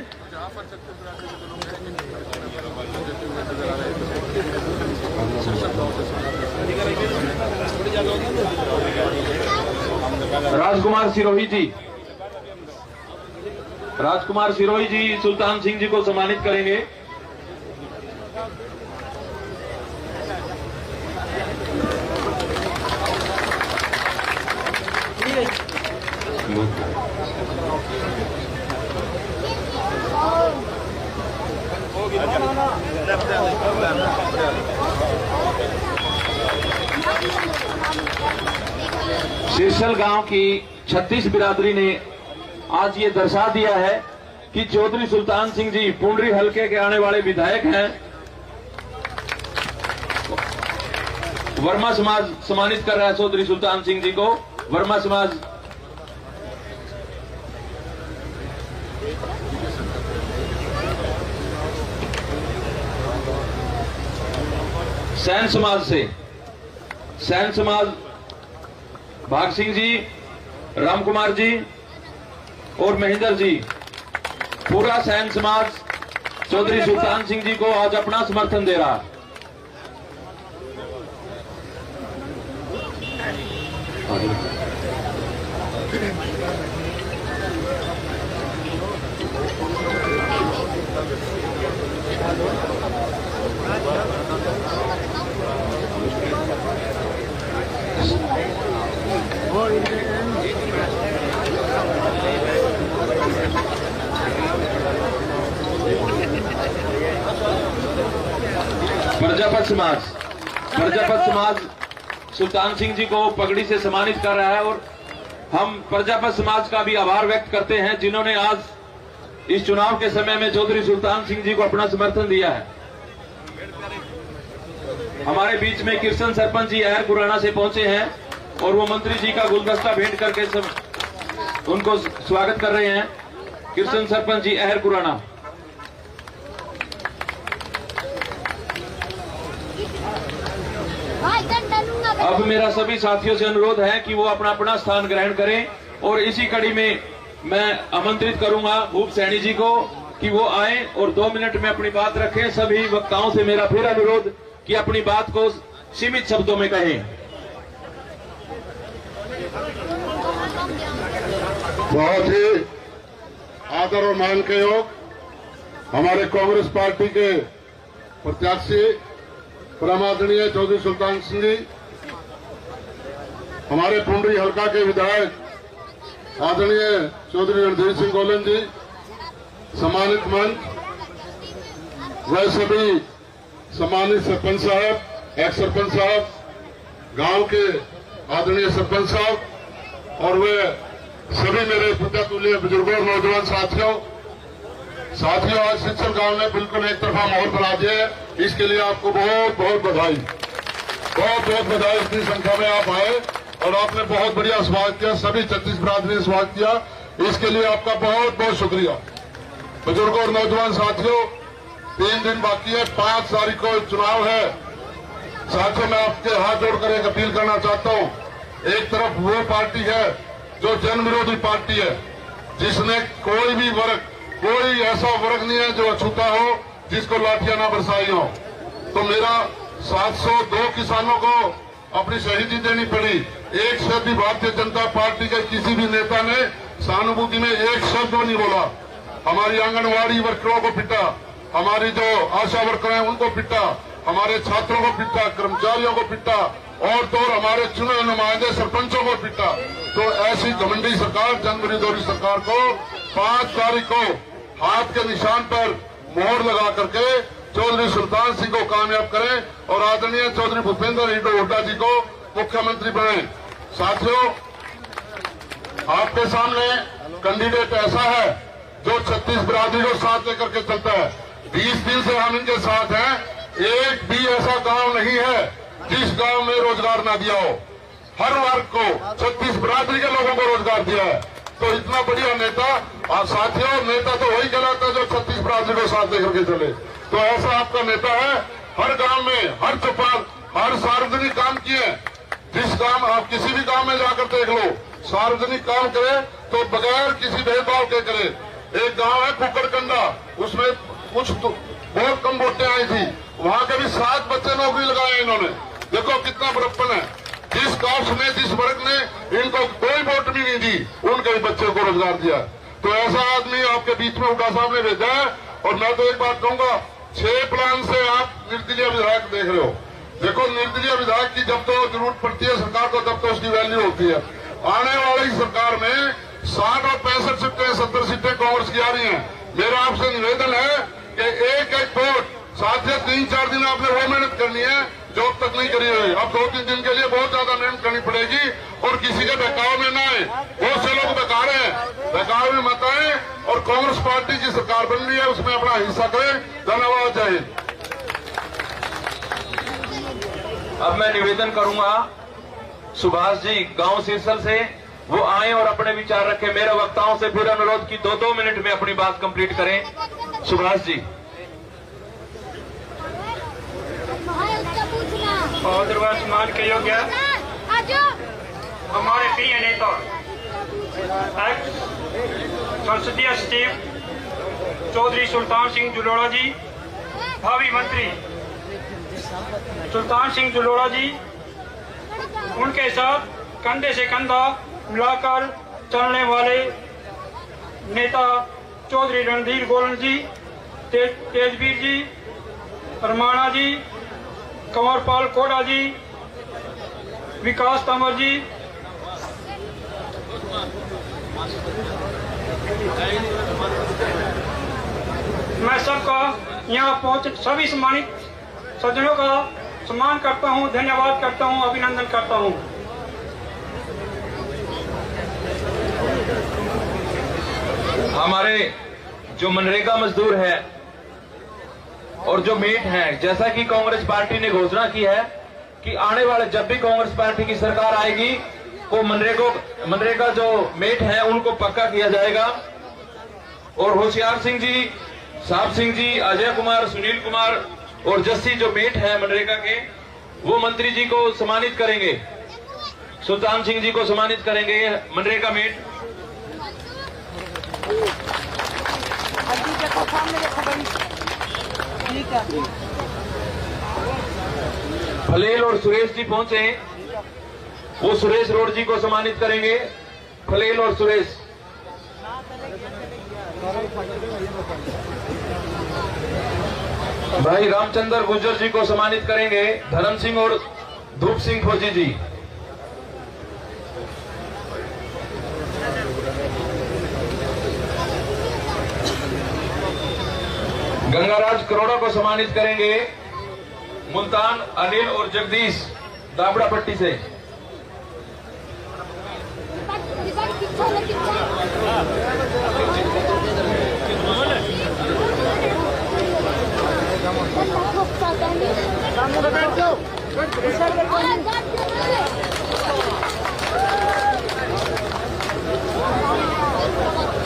राजकुमार सिरोही जी, राजकुमार सिरोही जी सुल्तान सिंह जी को सम्मानित करेंगे। शीर्षल गांव की 36 बिरादरी ने आज ये दर्शा दिया है कि चौधरी सुल्तान सिंह जी पुंडरी हलके के आने वाले विधायक हैं। वर्मा समाज सम्मानित कर रहा है चौधरी सुल्तान सिंह जी को। वर्मा समाज, सैन समाज से सैन समाज भाग सिंह जी, राम कुमार जी और महेंद्र जी, पूरा सैन समाज चौधरी सुल्तान सिंह जी को आज अपना समर्थन दे रहा है। प्रजापत समाज सुल्तान सिंह जी को पगड़ी से सम्मानित कर रहा है और हम प्रजापत समाज का भी आभार व्यक्त करते हैं जिन्होंने आज इस चुनाव के समय में चौधरी सुल्तान सिंह जी को अपना समर्थन दिया है। हमारे बीच में कृष्ण सरपंच जी अहर कुराना से पहुंचे हैं और वो मंत्री जी का गुलदस्ता भेंट करके सब उनको स्वागत कर रहे हैं। कृष्ण सरपंच जी अहर कुराना। अब मेरा सभी साथियों से अनुरोध है कि वो अपना अपना स्थान ग्रहण करें और इसी कड़ी में मैं आमंत्रित करूंगा भूप सैनी जी को कि वो आए और 2 मिनट में अपनी बात रखें। सभी वक्ताओं से मेरा फिर अनुरोध कि अपनी बात को सीमित शब्दों में कहें। बहुत ही आदर और मान के योग हमारे कांग्रेस पार्टी के प्रत्याशी परमादरणीय चौधरी सुल्तान सिंह जी, हमारे पुंडरी हल्का के विधायक आदरणीय चौधरी रणधीर सिंह गोलन जी, सम्मानित मंच, वह सभी सम्मानित सरपंच साहब, एक्स सरपंच साहब, गांव के आदरणीय सरपंच साहब और वे सभी मेरे पितातुल्य बुजुर्गों और नौजवान साथियों, आज शिक्षण गांव में बिल्कुल एक तरफा माहौल बना दिया है। इसके लिए आपको बहुत बहुत बधाई, बहुत बहुत बधाई। इतनी संख्या में आप आए और आपने बहुत बढ़िया स्वागत किया, सभी 36 बिरादरी ने स्वागत किया, इसके लिए आपका बहुत बहुत शुक्रिया। बुजुर्गों और नौजवान साथियों, 3 दिन बाकी है, 5 तारीख को चुनाव है। साथियों, मैं आपके हाथ जोड़कर एक अपील करना चाहता हूं। एक तरफ वो पार्टी है जो जन विरोधी पार्टी है, जिसने कोई भी वर्ग, कोई ऐसा वर्ग नहीं है जो अछूता हो, जिसको लाठियां ना बरसाई हो। तो मेरा 702 किसानों को अपनी शहीदी देनी पड़ी। एक शब्द भी भारतीय जनता पार्टी के किसी भी नेता ने सहानुभूति में एक शब्द नहीं बोला। हमारी आंगनवाड़ी वर्करों को पिटा, हमारी जो आशा वर्कर हैं उनको पिटा, हमारे छात्रों को पिटा, कर्मचारियों को पिटा और तो हमारे चुने नुमाइंदे सरपंचों को पिटा। तो ऐसी घमंडी सरकार, जन विरोधी सरकार को 5 तारीख को हाथ के निशान पर मोहर लगा करके चौधरी सुल्तान सिंह को कामयाब करें और आदरणीय चौधरी भूपेंद्र हुड्डा जी को मुख्यमंत्री बनाएं। साथियों, आपके सामने कैंडिडेट ऐसा है जो 36 बिरादरी को साथ लेकर के चलता है। 20 दिन से हम इनके साथ हैं। एक भी ऐसा गांव नहीं है जिस गांव में रोजगार ना दिया हो। हर वर्ग को 36 बिरादरी के लोगों को रोजगार दिया है। तो इतना बढ़िया नेता, और साथियों, नेता तो वही कहलाता है जो 36 बिरादरी को साथ लेकर के चले। तो ऐसा आपका नेता है। हर गांव में, हर चौपाल, हर सार्वजनिक काम किए। जिस काम, आप किसी भी गांव में जाकर देख लो, सार्वजनिक काम करे तो बगैर किसी भेदभाव के करे। एक गांव है कुकड़कंडा, उसमें कुछ बहुत कम वोटें आई थी, वहां के भी 7 बच्चे नौकरी लगाए इन्होंने। देखो कितना बड़प्पन है। जिस कास्ट ने, जिस वर्ग ने इनको कोई वोट भी नहीं दी, उनके भी बच्चों को रोजगार दिया। तो ऐसा आदमी आपके बीच में हुड्डा साहब ने भेजा है। और मैं तो एक बात कहूंगा, 6 प्लान से आप निर्दलीय विधायक देख रहे हो। देखो, निर्दलीय विधायक की जब तो जरूरत पड़ती है सरकार को, तब तो उसकी वैल्यू होती है। आने वाली सरकार में 60 और 65 सीटें, 70 सीटें कांग्रेस की आ रही है। मेरा आपसे निवेदन है कि एक एक वोट, साथ ही 3-4 दिन आपने वो मेहनत करनी है जो अब तक नहीं करी है। अब 2-3 दिन के लिए बहुत ज्यादा मेहनत करनी पड़ेगी और किसी के बहकाव में ना आए। बहुत से लोग बेकार हैं, बहकाव में मत आए और कांग्रेस पार्टी की सरकार बन रही है, उसमें अपना हिस्सा करें। धन्यवाद, जय हिंद। अब मैं निवेदन करूंगा सुभाष जी गांव सिरसल से, वो आए और अपने विचार रखें। मेरे वक्ताओं से फिर अनुरोध की 2-2 मिनट में अपनी बात कंप्लीट करें। सुभाष जी। बहुत सम्मान के योग्य हमारे प्रिय नेता, एक्स संसदीय सचिव चौधरी सुल्तान सिंह जुलोड़ा जी, भावी मंत्री सुल्तान सिंह जुलोड़ा जी, उनके साथ कंधे से कंधा मिलाकर चलने वाले नेता चौधरी रणधीर गोलन जी, तेजवीर जी, परमाणा जी, कंवरपाल कोड़ा जी, विकास तंवर जी, मैं सबका यहाँ पहुंच सभी सम्मानित सज्जनों का सम्मान करता हूँ, धन्यवाद करता हूँ, अभिनंदन करता हूँ। हमारे जो मनरेगा मजदूर है और जो मेट हैं, जैसा कि कांग्रेस पार्टी ने घोषणा की है कि आने वाले जब भी कांग्रेस पार्टी की सरकार आएगी वो मनरेगा जो मेट हैं उनको पक्का किया जाएगा। और होशियार सिंह जी, साहब सिंह जी, अजय कुमार, सुनील कुमार और जस्सी जो मेट हैं मनरेगा के, वो मंत्री जी को सम्मानित करेंगे, सुल्तान सिंह जी को सम्मानित करेंगे मनरेगा मेट। फलेल और सुरेश जी पहुंचे, वो सुरेश रोड जी को सम्मानित करेंगे। फलेल और सुरेश। भाई रामचंद्र गुर्जर जी को सम्मानित करेंगे धर्म सिंह और धूप सिंह फौजी जी। गंगाराज करोड़ा को सम्मानित करेंगे मुल्तान अनिल और जगदीश दाबड़ा पट्टी से।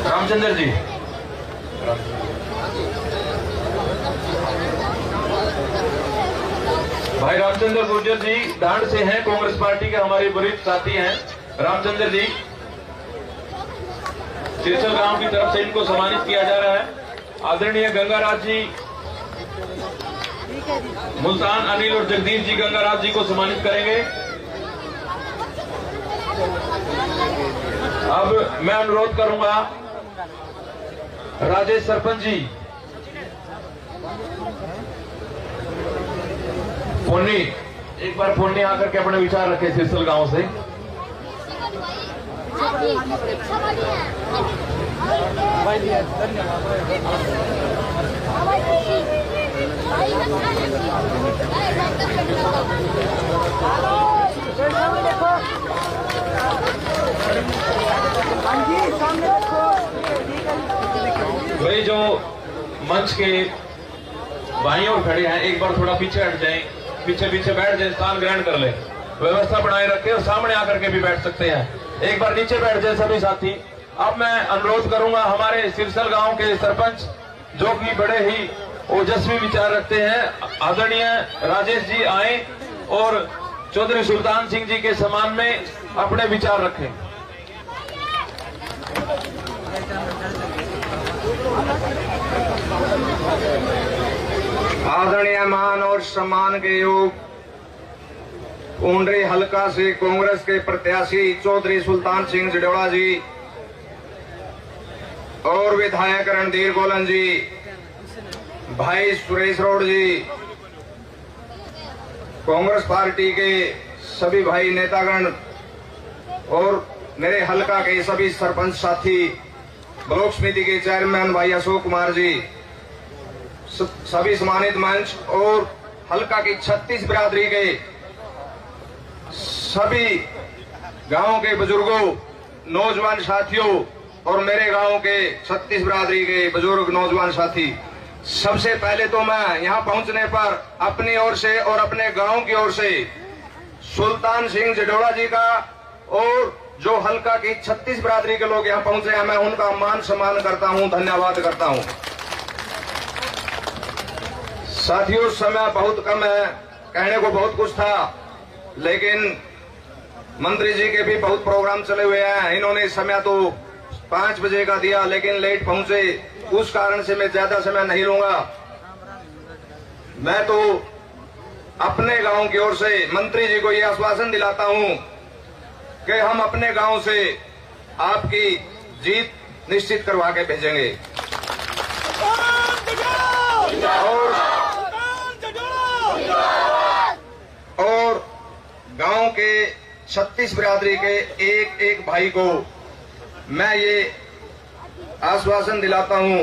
रामचंद्र जी। भाई रामचंद्र गुर्जर जी डांड से हैं, कांग्रेस पार्टी के हमारे वरिष्ठ साथी हैं। रामचंद्र जी सिरसल गांव की तरफ से इनको सम्मानित किया जा रहा है। आदरणीय गंगाराज जी, मुल्तान अनिल और जगदीश जी गंगाराज जी को सम्मानित करेंगे। अब मैं अनुरोध करूंगा राजेश सरपंच जी, फोनी, एक बार फोनी आकर के अपने विचार रखे सिरसल गांव से। भाई जो मंच के बाईं ओर खड़े हैं एक बार थोड़ा पीछे हट जाएं, पीछे पीछे बैठ जाए, स्थान ग्रहण कर ले, व्यवस्था बनाए रखें और सामने आकर के भी बैठ सकते हैं। एक बार नीचे बैठ जाए सभी साथी। अब मैं अनुरोध करूंगा हमारे सिरसल गांव के सरपंच जो कि बड़े ही ओजस्वी विचार रखते हैं, आदरणीय राजेश जी आए और चौधरी सुल्तान सिंह जी के सम्मान में अपने विचार रखें। आदरणीय मान और सम्मान के योग पुंडरी हलका से कांग्रेस के प्रत्याशी चौधरी सुल्तान सिंह जडोड़ा जी और विधायक रणधीर गोलन जी, भाई सुरेश रोड जी, कांग्रेस पार्टी के सभी भाई नेतागण और मेरे हलका के सभी सरपंच साथी, ब्लॉक समिति के चेयरमैन भाई अशोक कुमार जी, सभी सम्मानित मंच और हलका की 36 बिरादरी के सभी गांव के बुजुर्गों, नौजवान साथियों और मेरे गांव के 36 बिरादरी के बुजुर्ग नौजवान साथी, सबसे पहले तो मैं यहां पहुंचने पर अपनी ओर से और अपने गांव की ओर से सुल्तान सिंह जडोड़ा जी का और जो हलका की 36 बिरादरी के लोग यहां पहुंचे हैं, मैं उनका मान सम्मान करता हूं, धन्यवाद करता हूं। साथियों, समय बहुत कम है, कहने को बहुत कुछ था, लेकिन मंत्री जी के भी बहुत प्रोग्राम चले हुए हैं। इन्होंने समय तो 5 बजे का दिया लेकिन लेट पहुंचे, उस कारण से मैं ज्यादा समय नहीं लूंगा। मैं तो अपने गांव की ओर से मंत्री जी को यह आश्वासन दिलाता हूं कि हम अपने गांव से आपकी जीत निश्चित करवा के भेजेंगे। और गांव के 36 बिरादरी के एक एक भाई को मैं ये आश्वासन दिलाता हूं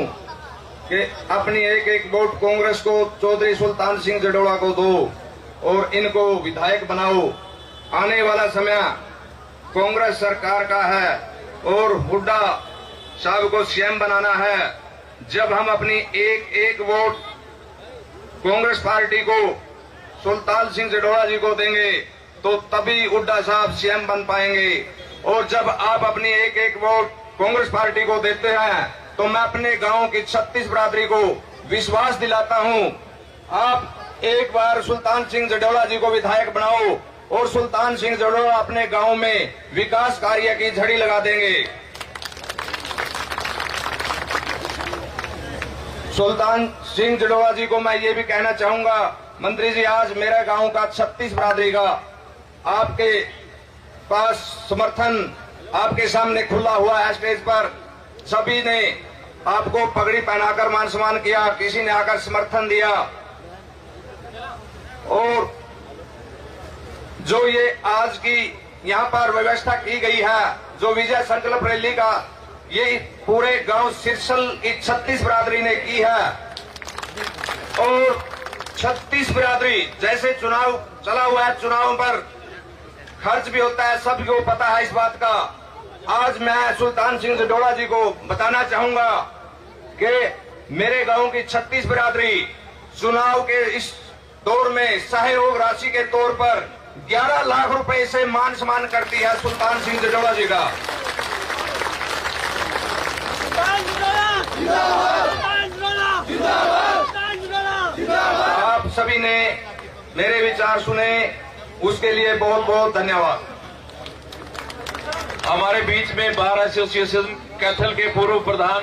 कि अपनी एक एक वोट कांग्रेस को चौधरी सुल्तान सिंह जडोड़ा को दो और इनको विधायक बनाओ। आने वाला समय कांग्रेस सरकार का है और हुड्डा साहब को सीएम बनाना है, जब हम अपनी एक एक वोट कांग्रेस पार्टी को सुल्तान सिंह जडोड़ा जी को देंगे तो तभी हुड्डा साहब सीएम बन पाएंगे। और जब आप अपनी एक एक वोट कांग्रेस पार्टी को देते हैं तो मैं अपने गांव की 36 बरादरी को विश्वास दिलाता हूं, आप एक बार सुल्तान सिंह जडोड़ा जी को विधायक बनाओ और सुल्तान सिंह जडोड़ा अपने गांव में विकास कार्य की झड़ी लगा देंगे। सुल्तान सिंह जडोड़ा जी को मैं ये भी कहना चाहूंगा, मंत्री जी आज मेरा गांव का 36 बरादरी का आपके पास समर्थन आपके सामने खुला हुआ है। स्टेज पर सभी ने आपको पगड़ी पहनाकर मान सम्मान किया, किसी ने आकर समर्थन दिया। और जो ये आज की यहाँ पर व्यवस्था की गई है, जो विजय संकल्प रैली का ये पूरे गांव सिरसल की 36 बरादरी ने की है। और 36 बरादरी, जैसे चुनाव चला हुआ है, चुनाव पर खर्च भी होता है, सबको पता है इस बात का। आज मैं सुल्तान सिंह जडोड़ा जी को बताना चाहूंगा कि मेरे गांव की 36 बरादरी चुनाव के इस दौर में सहयोग राशि के तौर पर 11 लाख रुपए से मान सम्मान करती है सुल्तान सिंह जडोड़ा जी का। आप सभी ने मेरे विचार सुने, उसके लिए बहुत बहुत धन्यवाद। हमारे बीच में बार एसोसिएशन कैथल के पूर्व प्रधान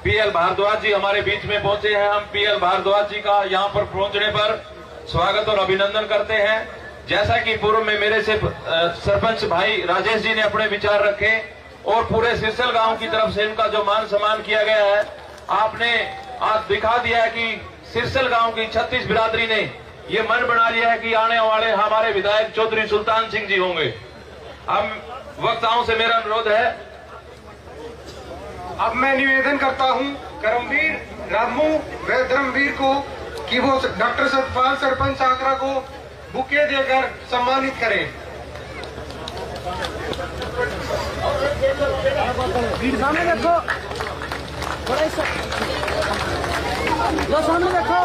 पीएल भारद्वाज जी हमारे बीच में पहुंचे हैं। हम पीएल भारद्वाज जी का यहां पर पहुंचने पर स्वागत और अभिनंदन करते हैं। जैसा कि पूर्व में मेरे से सरपंच भाई राजेश जी ने अपने विचार रखे और पूरे सिरसल गांव की तरफ से इनका जो मान सम्मान किया गया है, आपने आज दिखा दिया है कि सिरसल गांव की 36 बिरादरी ने ये मन बना लिया है कि आने वाले हमारे विधायक चौधरी सुल्तान सिंह जी होंगे। हम वक्ताओं से मेरा अनुरोध है, अब मैं निवेदन करता हूं करमवीर रामू व धर्मवीर को कि वो डॉक्टर सतपाल सरपंच आगरा को बुके देकर सम्मानित करें। सामने देखो, लो सामने देखो।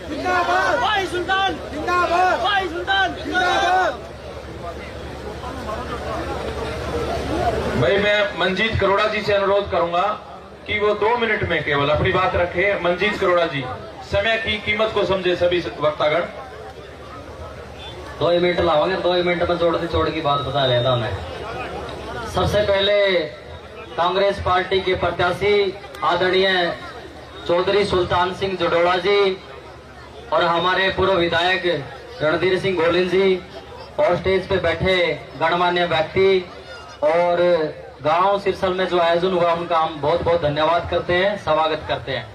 जिंदाबाद भाई सुल्तान, जिंदाबाद भाई सुल्तान, जिंदाबाद। भाई मैं मंजीत करोड़ा जी से अनुरोध करूंगा कि वो 2 मिनट में केवल अपनी बात रखे। मंजीत करोड़ा जी, समय की कीमत को समझे सभी वक्तागण। 2 मिनट लाओगे, 2 मिनट में जोड़ की बात बता लेता हूं मैं। सबसे पहले कांग्रेस पार्टी के प्रत्याशी आदरणीय चौधरी सुल्तान सिंह जडोड़ा जी और हमारे पूर्व विधायक रणधीर सिंह गोलिन जी और स्टेज पे बैठे गणमान्य व्यक्ति और गांव सिरसल में जो आयोजन हुआ उनका हम बहुत बहुत धन्यवाद करते हैं, स्वागत करते हैं।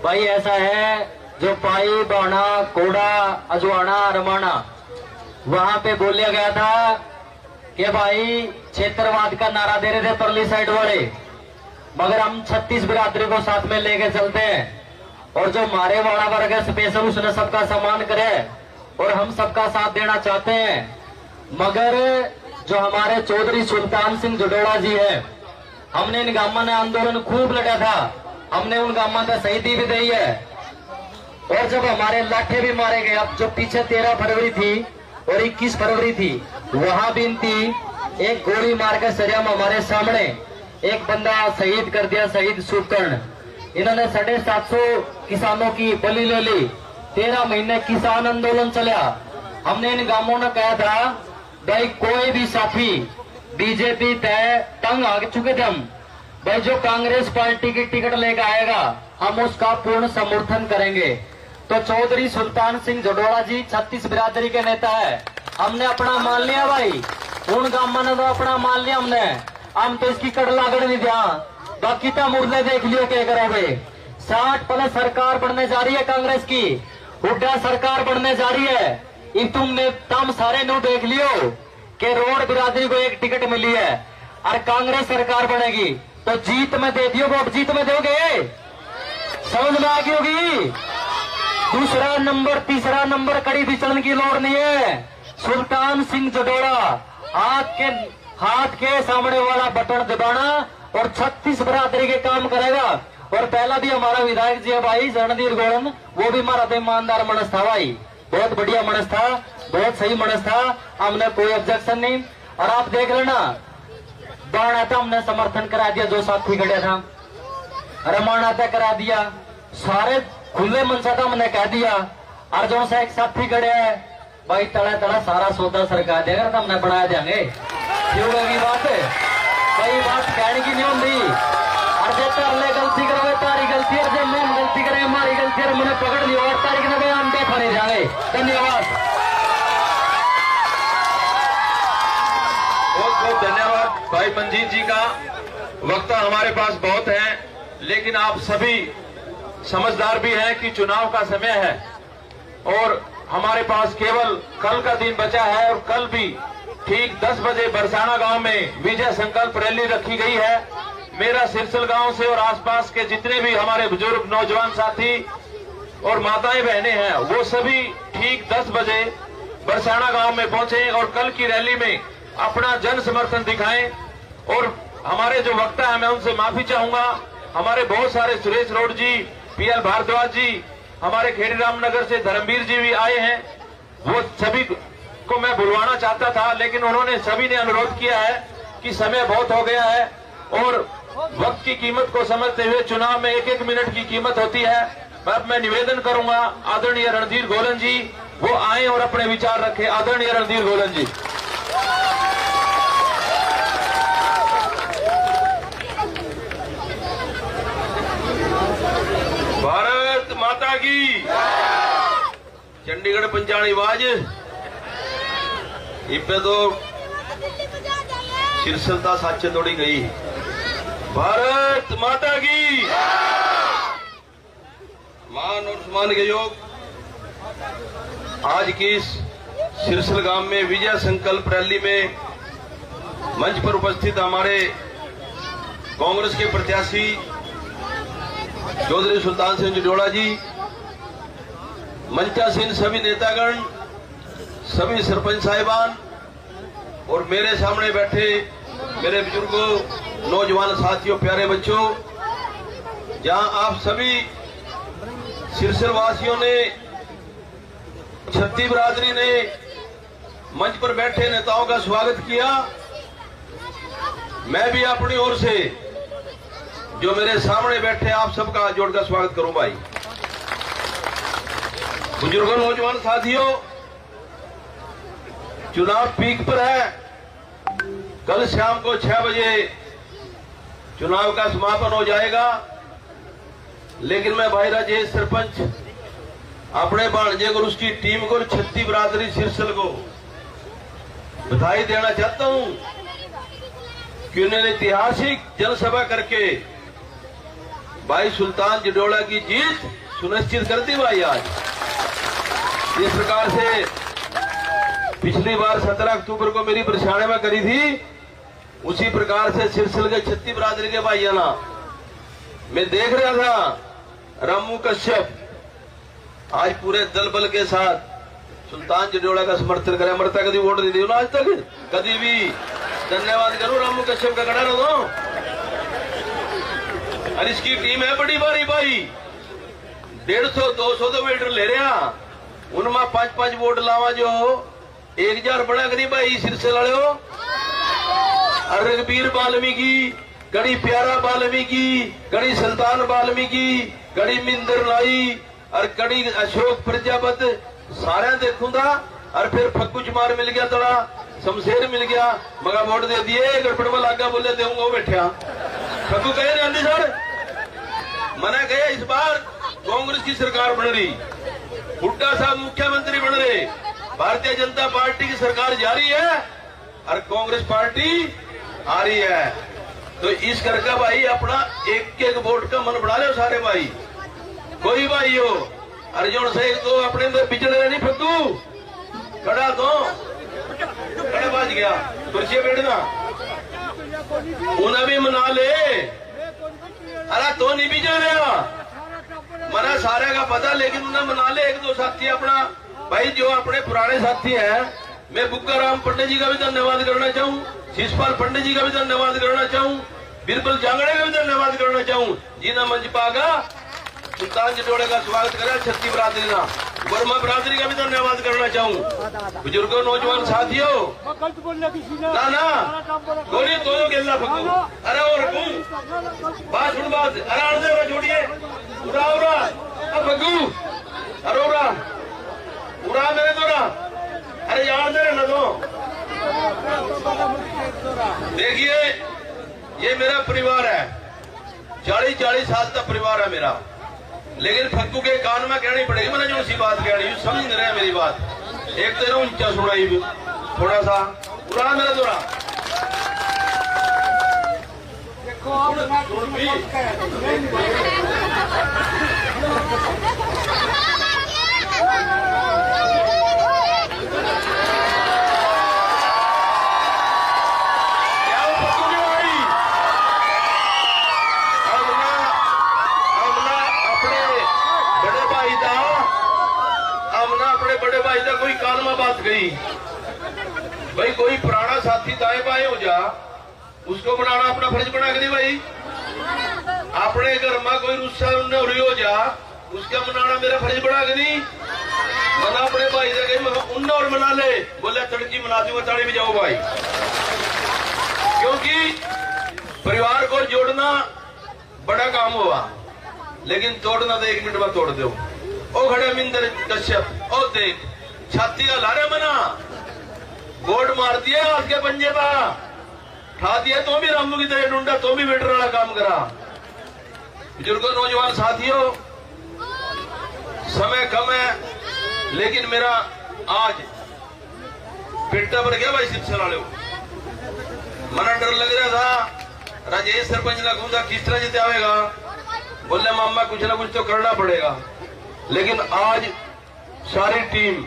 भाई ऐसा है, जो पाई बाणा कोड़ा अजवाना रमाना वहां पे बोला गया था कि भाई क्षेत्रवाद का नारा दे रहे थे परली साइड वाले, मगर हम 36 बिरादरी को साथ में लेके चलते हैं और जो मारे वाला वर्ग है स्पेशल उसने सबका सम्मान करे और हम सबका साथ देना चाहते हैं। मगर जो हमारे चौधरी सुल्तान सिंह जडोड़ा जी है, हमने इन गामा ने आंदोलन खूब लड़ा था, हमने उन गामा का शहीदी भी दी है और जब हमारे लाठे भी मारे गए, अब जो पीछे 13 फरवरी थी और 21 फरवरी थी वहां भी इनकी एक गोली मारकर सरियाम हमारे सामने एक बंदा शहीद कर दिया, शहीद सुकर्ण। इन्होंने 750 किसानों की बलि ले ली, 13 महीने किसान आंदोलन चला। हमने इन गांवों ने कहा था भाई कोई भी साथी बीजेपी तय तंग आ चुके थे हम, भाई जो कांग्रेस पार्टी की टिकट लेकर आएगा हम उसका पूर्ण समर्थन करेंगे। तो चौधरी सुल्तान सिंह जडोड़ा जी 36 बिरादरी के नेता है, हमने अपना मान लिया भाई, उन गांव ने तो अपना मान लिया हमने, हम तो इसकी कड़ लागड़ नहीं दिया। बाकी तो मुर्दे देख लियो क्या करोगे। 60+ सरकार बनने जा रही है कांग्रेस की, हुड्डा सरकार बनने जा रही है। इन तुमने तम सारे नो देख लियो कि रोड बिरादरी को एक टिकट मिली है और कांग्रेस सरकार बनेगी तो जीत में दे दियो, वोट जीत में दोगे, समझ में आ गई होगी। दूसरा नंबर, तीसरा नंबर कड़ी फिसलन की लोड़ नहीं है। सुल्तान सिंह जडोड़ा, हाथ के सामने वाला बटन दबाना और 36 बरादरी के काम करेगा। और पहला भी हमारा विधायक जी है भाई रणधीर गोलन, वो भी हमारा ईमानदार मनस था भाई, बहुत बढ़िया मनस था, बहुत सही मनस था, हमने कोई ऑब्जेक्शन नहीं। और आप देख लेना बाण आता हमने समर्थन करा दिया, जो साथी खड़े था रमान आता करा दिया, सारे खुले मन से था हमने कह दिया। और जो सा एक साथी खड़े है भाई तड़ा तड़ा सारा सौदा सरकार देगा तो हमने बढ़ा देंगे। क्यों लगी बात है भाई, बात कहने की नहीं होती। और जे तरले गलती करे तारी गलती है, जब मैं गलती करे हमारी गलती है, मैंने पकड़ लिया और तारीख ने हम देखा नहीं जाएंगे। धन्यवाद, बहुत बहुत धन्यवाद भाई मंजीत जी का। वक्ता हमारे पास बहुत है, लेकिन आप सभी समझदार भी हैं कि चुनाव का समय है और हमारे पास केवल कल का दिन बचा है। और कल भी ठीक 10 बजे बरसाना गांव में विजय संकल्प रैली रखी गई है। मेरा सिरसल गांव से और आसपास के जितने भी हमारे बुजुर्ग नौजवान साथी और माताएं बहनें हैं, वो सभी ठीक 10 बजे बरसाना गांव में पहुंचे और कल की रैली में अपना जन समर्थन दिखाएं। और हमारे जो वक्ता है मैं उनसे माफी चाहूंगा, हमारे बहुत सारे सुरेश रोड जी, पीएल भारद्वाज जी, हमारे खेड़ी रामनगर से धर्मवीर जी भी आए हैं, वो सभी को मैं बुलवाना चाहता था, लेकिन उन्होंने सभी ने अनुरोध किया है कि समय बहुत हो गया है और वक्त की कीमत को समझते हुए चुनाव में 1-1 मिनट की कीमत होती है। अब मैं निवेदन करूंगा आदरणीय रणधीर गोलन जी वो आए और अपने विचार रखें। आदरणीय रणधीर गोलन जी। भारत माता की, चंडीगढ़ पंजाबी आवाज। इब्बे तो सिरसलता साचे तोड़ी गई। भारत माता की मान और सम्मान के योग आज की इस सिरसल गांव में विजय संकल्प रैली में मंच पर उपस्थित हमारे कांग्रेस के प्रत्याशी चौधरी सुल्तान सिंह जडोड़ा जी, मंचासीन सभी नेतागण, सभी सरपंच साहिबान और मेरे सामने बैठे मेरे बुजुर्गों, नौजवान साथियों, प्यारे बच्चों, जहां आप सभी सिरसल वासियों ने, छत्ती बिरादरी ने मंच पर बैठे नेताओं का स्वागत किया, मैं भी अपनी ओर से जो मेरे सामने बैठे आप सबका जोड़कर स्वागत करूं। भाई बुजुर्गों, नौजवान साथियों, चुनाव पीक पर है। कल शाम को 6 बजे चुनाव का समापन हो जाएगा, लेकिन मैं भाई राजेश सरपंच अपने भांजे को, उसकी टीम को, छत्ती बिरादरी सिरसल को बधाई देना चाहता हूं कि उन्होंने ऐतिहासिक जनसभा करके भाई सुल्तान जडोड़ा की जीत सुनिश्चित कर दी। भाई आज इस प्रकार से पिछली बार 17 अक्टूबर को मेरी बरसाने में करी थी, उसी प्रकार से सिरसल के छत्ती बिरादरी के भाई ना मैं देख रहा था। रामू कश्यप आज पूरे दल बल के साथ सुल्तान जडोड़ा का समर्थन करे, मरता कभी वोट नहीं दी ना आज तक, कभी भी। धन्यवाद करूं रामू कश्यप का, खड़ा रहो। और इसकी टीम है बड़ी भारी भाई, 150-200 तो मीटर ले रहा, उनमें 5-5 वोट लावा जो 1000 बड़ा करी भाई सिरसल वाले हो। और रघुबीर वाल्मीकि, कड़ी प्यारा वाल्मीकि, कड़ी सुल्तान वाल्मीकि, कड़ी मिंदर लाई और कड़ी अशोक प्रजापत, सारे देखूंगा। और फिर फक्कू चमार मिल गया, थोड़ा शमशेर मिल गया, मगा वोट दे दिए, गड़बड़ में लागा बोले देऊंगा, वो बैठा फक्कू कहे गांधी सर मना गया। इस बार कांग्रेस की सरकार बन रही, हुड्डा साहब मुख्यमंत्री बन रहे, भारतीय जनता पार्टी की सरकार जारी है और कांग्रेस पार्टी आ रही है। तो इस करके भाई अपना एक वोट का मन बना लो सारे भाई, कोई भाई हो अर्जुन से तो अपने अंदर बिचड़े नहीं। फक्कू खड़ा तो खड़ा बाज गया, कुर्सी बैठना उन्हें भी मना ले। अरे तो नहीं बिचड़ रहा, मना सारे का पता, लेकिन उन्हें मना ले एक दो साथी अपना भाई जो अपने पुराने साथी हैं। मैं बुग्गा राम पंडित जी का भी धन्यवाद करना चाहूँ, शिषपाल पंडित जी का भी धन्यवाद करना चाहूँ, बिरबल जांगड़े का भी धन्यवाद करना चाहूँ, जिन्हें मंच पागा सुल्तान जटोड़े का स्वागत करा। छत्ती बरादरी ना वर्मा बरादरी का भी धन्यवाद करना चाहूँ। बुजुर्गों, नौजवान साथियों, ना ना गोली तो गेला फकू, अरे और बात सुन बात, अरे आने छोड़िए, उड़ा उड़ा अब फकू, अरे उड़ा मेरे दोरा, अरे यार दे ना दो। देखिए ये मेरा परिवार है, 40 साल तक परिवार है मेरा, लेकिन फक्कू के कान में कहनी पड़ेगी, मैंने जो सी बात कह रही समझ नहीं रहे मेरी बात। एक तेरा ऊंचा सुनाई थोड़ा सा, उड़ा मेरा दोरा। बड़े भाई का कोई कान में बात गई भाई, कोई पुराना साथी दाएं बाएं हो जा, उसको बनाना अपना फर्ज बना के दी भाई। अपने घर में कोई रुस्सा हो जा, उसका मनाना मेरा फर्ज बना के दी। मना अपने भाई से गई उन और मना ले, बोले तड़की मना दूंगा, ताड़ी भी जाओ भाई। क्योंकि परिवार को जोड़ना बड़ा काम हुआ, लेकिन तोड़ना तो 1 मिनट में तोड़ दो। ओ खड़े मिंदर कश्यप, ओ देख छाती का लारे मना बोर्ड मार दिया आज के पंजे का, ठा दिया तो भी रामू की तरह ढूंढा, तो भी वेटर वाला काम करा। बुजुर्गों, नौजवान साथियों, समय कम है, लेकिन मेरा आज पेटा भर गया भाई शिक्षा वाले। मना डर लग रहा था राजेश सरपंच ना घूमता किस तरह जीते आवेगा, बोले मामा कुछ ना कुछ तो करना पड़ेगा। लेकिन आज सारी टीम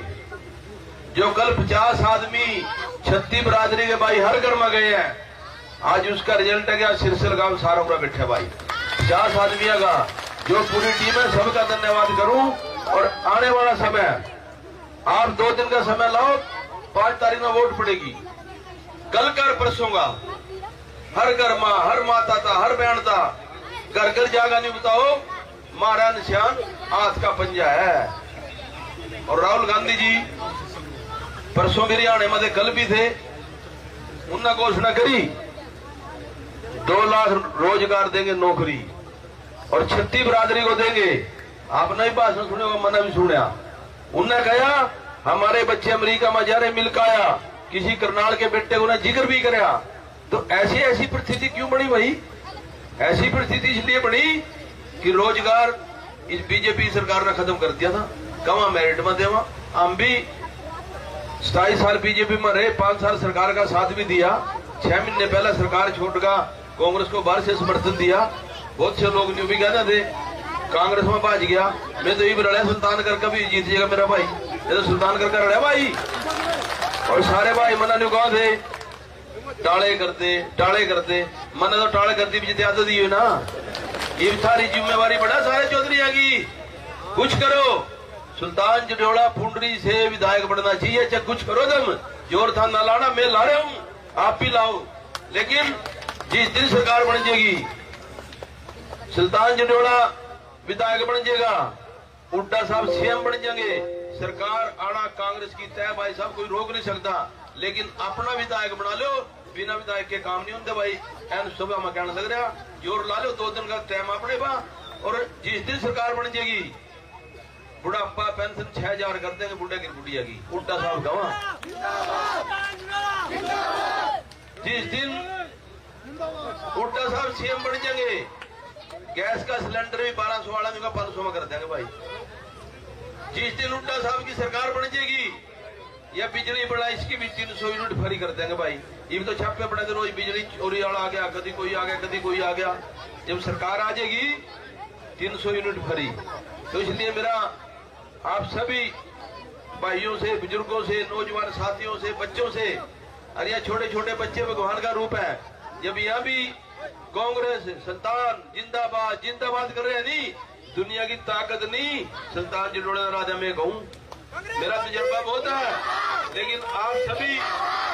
जो कल 50 आदमी छत्ती बरादरी के भाई हर घर में गए हैं, आज उसका रिजल्ट है क्या सिरसिल गांव सारा पूरा बैठा भाई 50 आदमियों का, जो पूरी टीम है सबका धन्यवाद करूं। और आने वाला समय आप 2 दिन का समय लाओ, 5 तारीख में वोट पड़ेगी, कल कर परसों का हर घर में हर माता था हर बहन था घर घर जागा नहीं बताओ मारा निशान हाथ का पंजा है। और राहुल गांधी जी परसों भी हरियाणा में कल भी थे, उन्होंने घोषणा करी 2 लाख रोजगार देंगे नौकरी और छत्ती बरादरी को देंगे। आपने भी भाषण सुने होगा, मैंने भी सुना। उन्होंने कहा हमारे बच्चे अमेरिका में जा रहे मिल आया, किसी करनाल के बेटे को ना जिक्र भी कराया। तो ऐसी परिस्थिति क्यों बनी भाई? ऐसी परिस्थिति इसलिए बनी कि रोजगार इस बीजेपी सरकार ने खत्म कर दिया था। कमा मेरिट में देवा, हम भी 27 साल बीजेपी में रहे, 5 साल सरकार का साथ भी दिया। 6 महीने पहले सरकार छोड़कर कांग्रेस को बाहर से समर्थन दिया। बहुत से लोग न्यू भी कहते थे कांग्रेस में भाज गया, मैं तो ये भी लड़ा सुल्तान कर कभी जीत जाएगा मेरा भाई, ये तो सुल्तान कर लड़ा भाई। और सारे भाई मना न्यू कहा थे टाले करते मना तो टाले करती भी जितने आदत दी ना, ये सारी जिम्मेवारी बड़ा सारे चौधरी की। कुछ करो, सुल्तान जटोड़ा फुंडरी से विधायक बनना चाहिए, चाहे कुछ करो तुम, जोर था ना लाना, मैं ला रहा हूं, आप भी लाओ। लेकिन जिस दिन सरकार बन जाएगी, सुल्तान जटोड़ा विधायक बन जाएगा, हुड्डा साहब सीएम बन जाएंगे, सरकार आना कांग्रेस की तय भाई साहब, कोई रोक नहीं सकता। लेकिन अपना विधायक बना लो, बिना विधायक के काम नहीं होते भाई। एन सुबह में कहने लग रहा, जोर ला लो, 2 दिन का टाइम अपने बा। और जिस दिन सरकार बन जाएगी, बुढ़ापा पेंशन 6000 कर देंगे बुढ़े की बुढ़िया की, हुड्डा साहब गवा। जिस दिन हुड्डा साहब सीएम बन जाएंगे, गैस का सिलेंडर भी 1200 वाला 500 में कर देंगे भाई। जिस दिन हुड्डा साहब की सरकार बन जाएगी, या बिजली बड़ा इसकी भी 300 यूनिट फ्री कर देंगे भाई। ये तो छापे पड़े थे रोज बिजली चोरी वाला आ गया, कभी कोई आ गया, कभी कोई आ गया। जब सरकार आ जाएगी 300 यूनिट फ्री। तो इसलिए मेरा आप सभी भाइयों से, बुजुर्गों से, नौजवान साथियों से, बच्चों से, अरे यहाँ छोटे छोटे बच्चे भगवान का रूप है। जब यहाँ भी कांग्रेस संतान जिंदाबाद जिंदाबाद कर रहे हैं नहीं, दुनिया की ताकत नहीं, सुल्तान जी डोड़ा राजा में कहूं, मेरा तजर्बा बहुत है। लेकिन आप सभी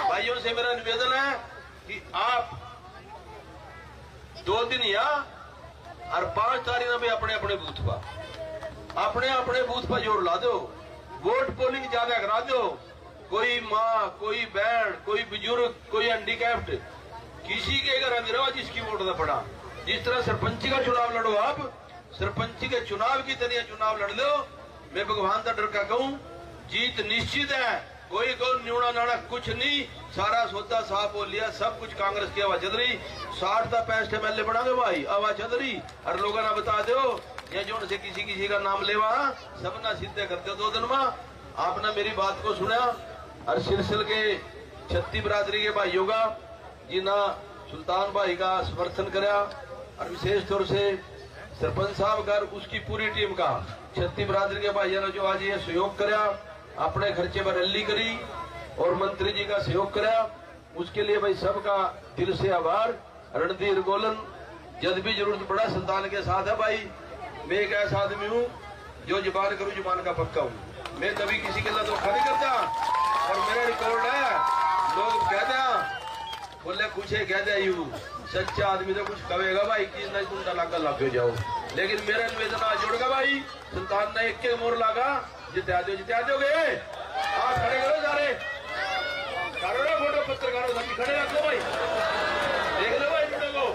भाइयों से मेरा निवेदन है कि आप 2 दिन या और 5 तारीख में अपने अपने बूथ पर जोर ला दो, वोट पोलिंग ज्यादा करा दो। कोई माँ, कोई बहन, कोई बुजुर्ग, कोई हैंडीकैप्ड, किसी के घर अंदर जिसकी वोट न पड़ा। जिस तरह सरपंची का चुनाव लड़ो, आप सरपंची के चुनाव की तरह चुनाव लड़ लो। मैं भगवान का डर का कहूं, जीत निश्चित है। कोई को न्यूना नाना कुछ नहीं, सारा सौदा साफ हो लिया, सब कुछ कांग्रेस की आवाज चल रही। 60-65 MLA बढ़ागे भाई, आवाज चल रही। और लोगों ने बता दो ये जो से किसी का नाम लेवा सब ना सीधे करते 2 दिन में। आपने मेरी बात को सुना और सिलसिल के 36 बिरादरी के भाइयों का जिन्ना सुल्तान भाई का समर्थन कराया, और विशेष तौर से सरपंच साहब का उसकी पूरी टीम का 36 बिरादरी के भाइयों ने जो आज ये सहयोग कराया, अपने खर्चे पर रैली करी और मंत्री जी का सहयोग कराया, उसके लिए भाई सबका दिल से आभार। रणधीर गोलन जब भी जरूरत पड़ा संतान के साथ है भाई। मैं एक ऐसा आदमी हूँ जो जुबान करूँ जुबान का पक्का हूँ, मैं कभी किसी के लिए धोखा नहीं करता। और मेरा रिकॉर्ड है, लोग कहते हैं बोले कुछ है कहते हैं यू सच्चा आदमी तो कुछ कहेगा भाई कि नहीं तुम लागा लग जाओ। लेकिन मेरा निवेदन आज जोड़गा भाई, सुल्तान ने एक के मोर लागा, जिता दोगे। आप खड़े करो सारे, करो फोटो पत्रकारों सभी खड़े रखो भाई, देख लो भाई फोटो को।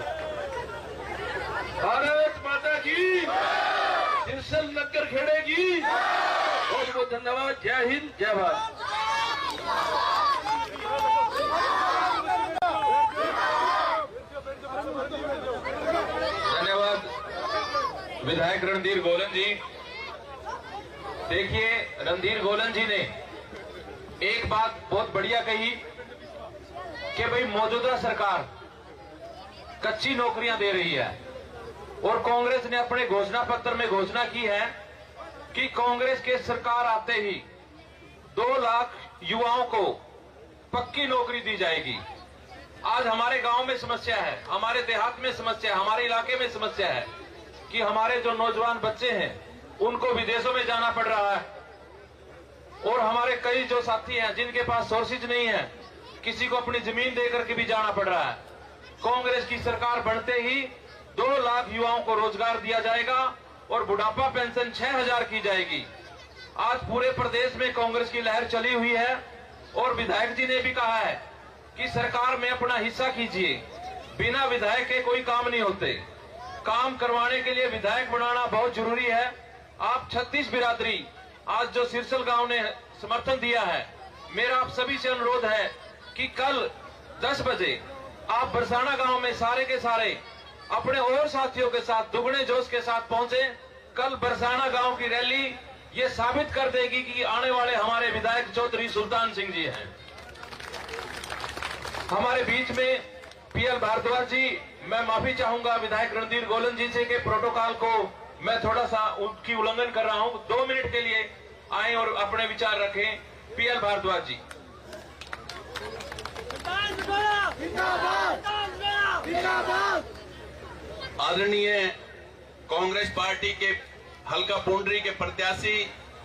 भारत माता की, सिरसल नगर खेड़े की बहुत बहुत धन्यवाद। जय हिंद, जय भारत। धन्यवाद विधायक रणधीर गोलन जी। देखिए, रणधीर गोलन जी ने एक बात बहुत बढ़िया कही कि भाई मौजूदा सरकार कच्ची नौकरियां दे रही है, और कांग्रेस ने अपने घोषणा पत्र में घोषणा की है कि कांग्रेस के सरकार आते ही 2 लाख युवाओं को पक्की नौकरी दी जाएगी। आज हमारे गांव में समस्या है, हमारे देहात में समस्या है, हमारे इलाके में समस्या है कि हमारे जो नौजवान बच्चे हैं उनको विदेशों में जाना पड़ रहा है, और हमारे कई जो साथी हैं जिनके पास सोर्सेज नहीं है, किसी को अपनी जमीन देकर के भी जाना पड़ रहा है। कांग्रेस की सरकार बनते ही 2 लाख युवाओं को रोजगार दिया जाएगा और बुढ़ापा पेंशन 6000 की जाएगी। आज पूरे प्रदेश में कांग्रेस की लहर चली हुई है, और विधायक जी ने भी कहा है कि सरकार में अपना हिस्सा कीजिए, बिना विधायक के कोई काम नहीं होते। काम करवाने के लिए विधायक बनाना बहुत जरूरी है। आप 36 बिरादरी आज जो सिरसल गांव ने समर्थन दिया है, मेरा आप सभी से अनुरोध है कि कल 10 बजे आप बरसाना गांव में सारे के सारे अपने और साथियों के साथ दुगने जोश के साथ पहुंचे। कल बरसाना गांव की रैली ये साबित कर देगी कि आने वाले हमारे विधायक चौधरी सुल्तान सिंह जी हैं। हमारे बीच में PL भारद्वाज जी, मैं माफी चाहूंगा विधायक रणधीर गोलन जी से कि प्रोटोकॉल को मैं थोड़ा सा उनकी उल्लंघन कर रहा हूं। 2 मिनट के लिए आए और अपने विचार रखें। PL भारद्वाज जी। आदरणीय कांग्रेस पार्टी के हल्का पुंडरी के प्रत्याशी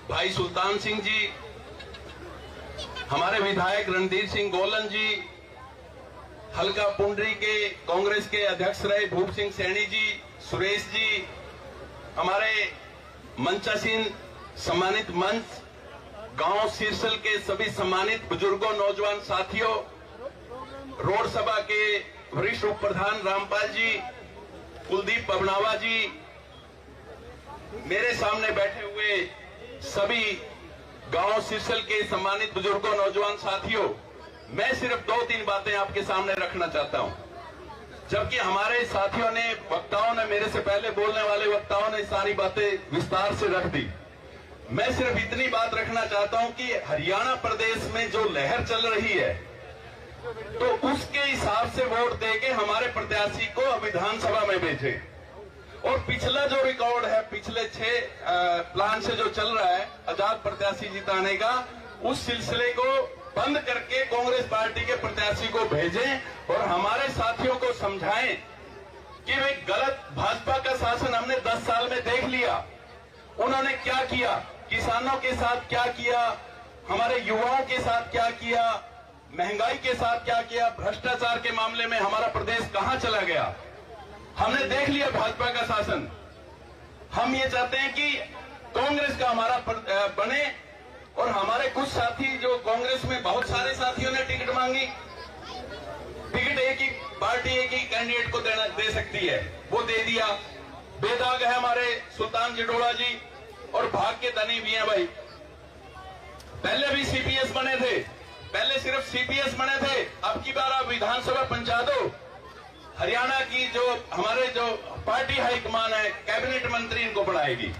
भाई सुल्तान सिंह जी, हमारे विधायक रणधीर सिंह गोलन जी, हल्का पुंडरी के कांग्रेस के अध्यक्ष रहे भूप सिंह सैनी जी, सुरेश जी, हमारे मंचासीन सम्मानित मंच, गांव सिरसल के सभी सम्मानित बुजुर्गों, नौजवान साथियों, रोड सभा के वरिष्ठ उप प्रधान रामपाल जी, कुलदीप पवनावा जी, मेरे सामने बैठे हुए सभी गांव सिरसल के सम्मानित बुजुर्गों, नौजवान साथियों, मैं सिर्फ 2-3 बातें आपके सामने रखना चाहता हूं। जबकि हमारे साथियों ने, वक्ताओं ने, मेरे से पहले बोलने वाले वक्ताओं ने सारी बातें विस्तार से रख दी। मैं सिर्फ इतनी बात रखना चाहता हूं कि हरियाणा प्रदेश में जो लहर चल रही है, तो उसके हिसाब से वोट देके हमारे प्रत्याशी को विधानसभा में भेजे। और पिछला जो रिकॉर्ड है, पिछले 6 प्लान से जो चल रहा है आजाद प्रत्याशी जिताने का, उस सिलसिले को बंद करके कांग्रेस पार्टी के प्रत्याशी को भेजें और हमारे साथियों को समझाएं कि भाई गलत भाजपा का शासन हमने 10 साल में देख लिया। उन्होंने क्या किया, किसानों के साथ क्या किया, हमारे युवाओं के साथ क्या किया, महंगाई के साथ क्या किया, भ्रष्टाचार के मामले में हमारा प्रदेश कहां चला गया। हमने देख लिया भाजपा का शासन। हम ये चाहते हैं कि कांग्रेस का हमारा बने, और हमारे कुछ साथी जो कांग्रेस में बहुत सारे साथियों ने टिकट मांगी, टिकट एक ही पार्टी एक ही कैंडिडेट को दे सकती है, वो दे दिया। बेदाग है हमारे सुल्तान जिडोड़ा जी, और भाग के धनी भी हैं भाई। पहले भी सीपीएस बने थे, पहले सिर्फ सीपीएस बने थे, अब की बार आप विधानसभा पहुंचा दो। हरियाणा की जो हमारे जो पार्टी हाईकमान है, कैबिनेट मंत्री इनको बनाएगी।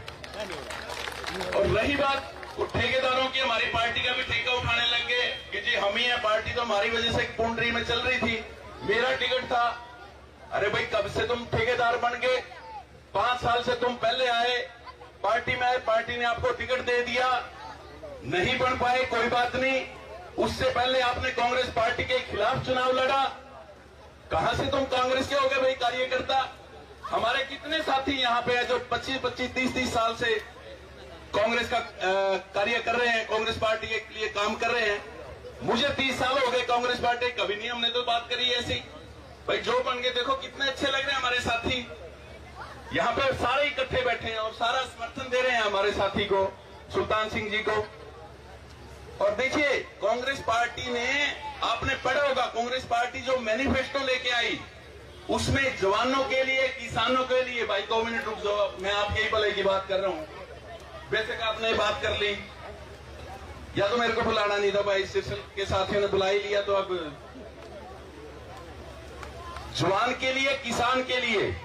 और रही बात ठेकेदारों की, हमारी पार्टी का भी ठेका उठाने लग गए कि जी हम ही है, पार्टी तो हमारी वजह से पुंडरी में चल रही थी, मेरा टिकट था। अरे भाई कब से तुम ठेकेदार बन गए? 5 साल से तुम पहले आए, पार्टी में आए, पार्टी ने आपको टिकट दे दिया, नहीं बन पाए कोई बात नहीं। उससे पहले आपने कांग्रेस पार्टी के खिलाफ चुनाव लड़ा, कहां से तुम कांग्रेस के हो गए भाई कार्यकर्ता? हमारे कितने साथी यहाँ पे है जो 25-25, 30-30 साल से कांग्रेस का कार्य कर रहे हैं, कांग्रेस पार्टी के लिए काम कर रहे हैं। मुझे 30 साल हो गए कांग्रेस पार्टी, कभी नहीं हमने तो बात करी ऐसी। भाई जो बन गए, देखो कितने अच्छे लग रहे हैं हमारे साथी, यहाँ पे सारे इकट्ठे बैठे हैं और सारा समर्थन दे रहे हैं हमारे साथी को, सुल्तान सिंह जी को। और देखिए कांग्रेस पार्टी ने, आपने पढ़ा होगा, कांग्रेस पार्टी जो मैनिफेस्टो लेके आई उसमें जवानों के लिए, किसानों के लिए, भाई 2 मिनट रुक जाओ, मैं आपके ही भले की बात कर रहा हूं। बेशक आपने बात कर ली, या तो मेरे को बुलाना नहीं था भाई, सिरसिल के साथियों ने बुला ही लिया, तो अब जवान के लिए, किसान के लिए,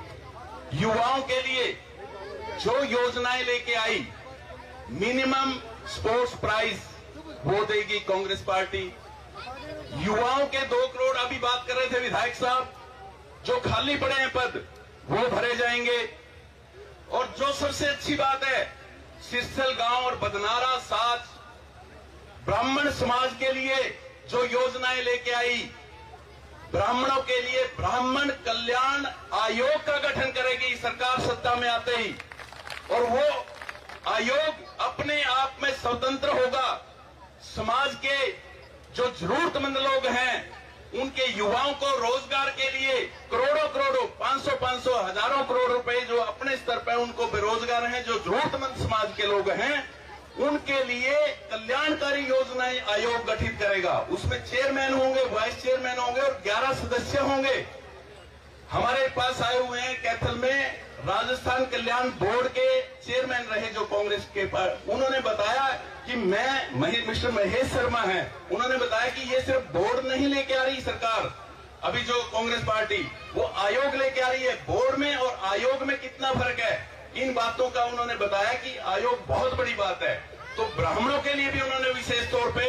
युवाओं के लिए जो योजनाएं लेके आई, मिनिमम स्पोर्ट्स प्राइस वो देगी कांग्रेस पार्टी। युवाओं के 2 करोड़, अभी बात कर रहे थे विधायक साहब, जो खाली पड़े हैं पद वो भरे जाएंगे। और जो सबसे अच्छी बात है, सिरसल गांव और बदनारा साथ ब्राह्मण समाज के लिए जो योजनाएं लेके आई, ब्राह्मणों के लिए ब्राह्मण कल्याण आयोग का गठन करेगी सरकार सत्ता में आते ही, और वो आयोग अपने आप में स्वतंत्र होगा। समाज के जो जरूरतमंद लोग हैं उनके युवाओं को रोजगार के लिए करोड़ों करोड़ों, 500 हजारों करोड़ रुपए जो अपने स्तर पर उनको बेरोजगार हैं, जो जरूरतमंद समाज के लोग हैं, उनके लिए कल्याणकारी योजनाएं आयोग गठित करेगा। उसमें चेयरमैन होंगे, वाइस चेयरमैन होंगे और 11 सदस्य होंगे। हमारे पास आए हुए हैं कैथल में राजस्थान कल्याण बोर्ड के चेयरमैन रहे जो कांग्रेस के पास, उन्होंने बताया कि मिस्टर महेश शर्मा है, उन्होंने बताया कि ये सिर्फ बोर्ड नहीं लेके आ रही सरकार, अभी जो कांग्रेस पार्टी, वो आयोग लेके आ रही है। बोर्ड में और आयोग में कितना फर्क है, इन बातों का उन्होंने बताया कि आयोग बहुत बड़ी बात है। तो ब्राह्मणों के लिए भी उन्होंने विशेष तौर पे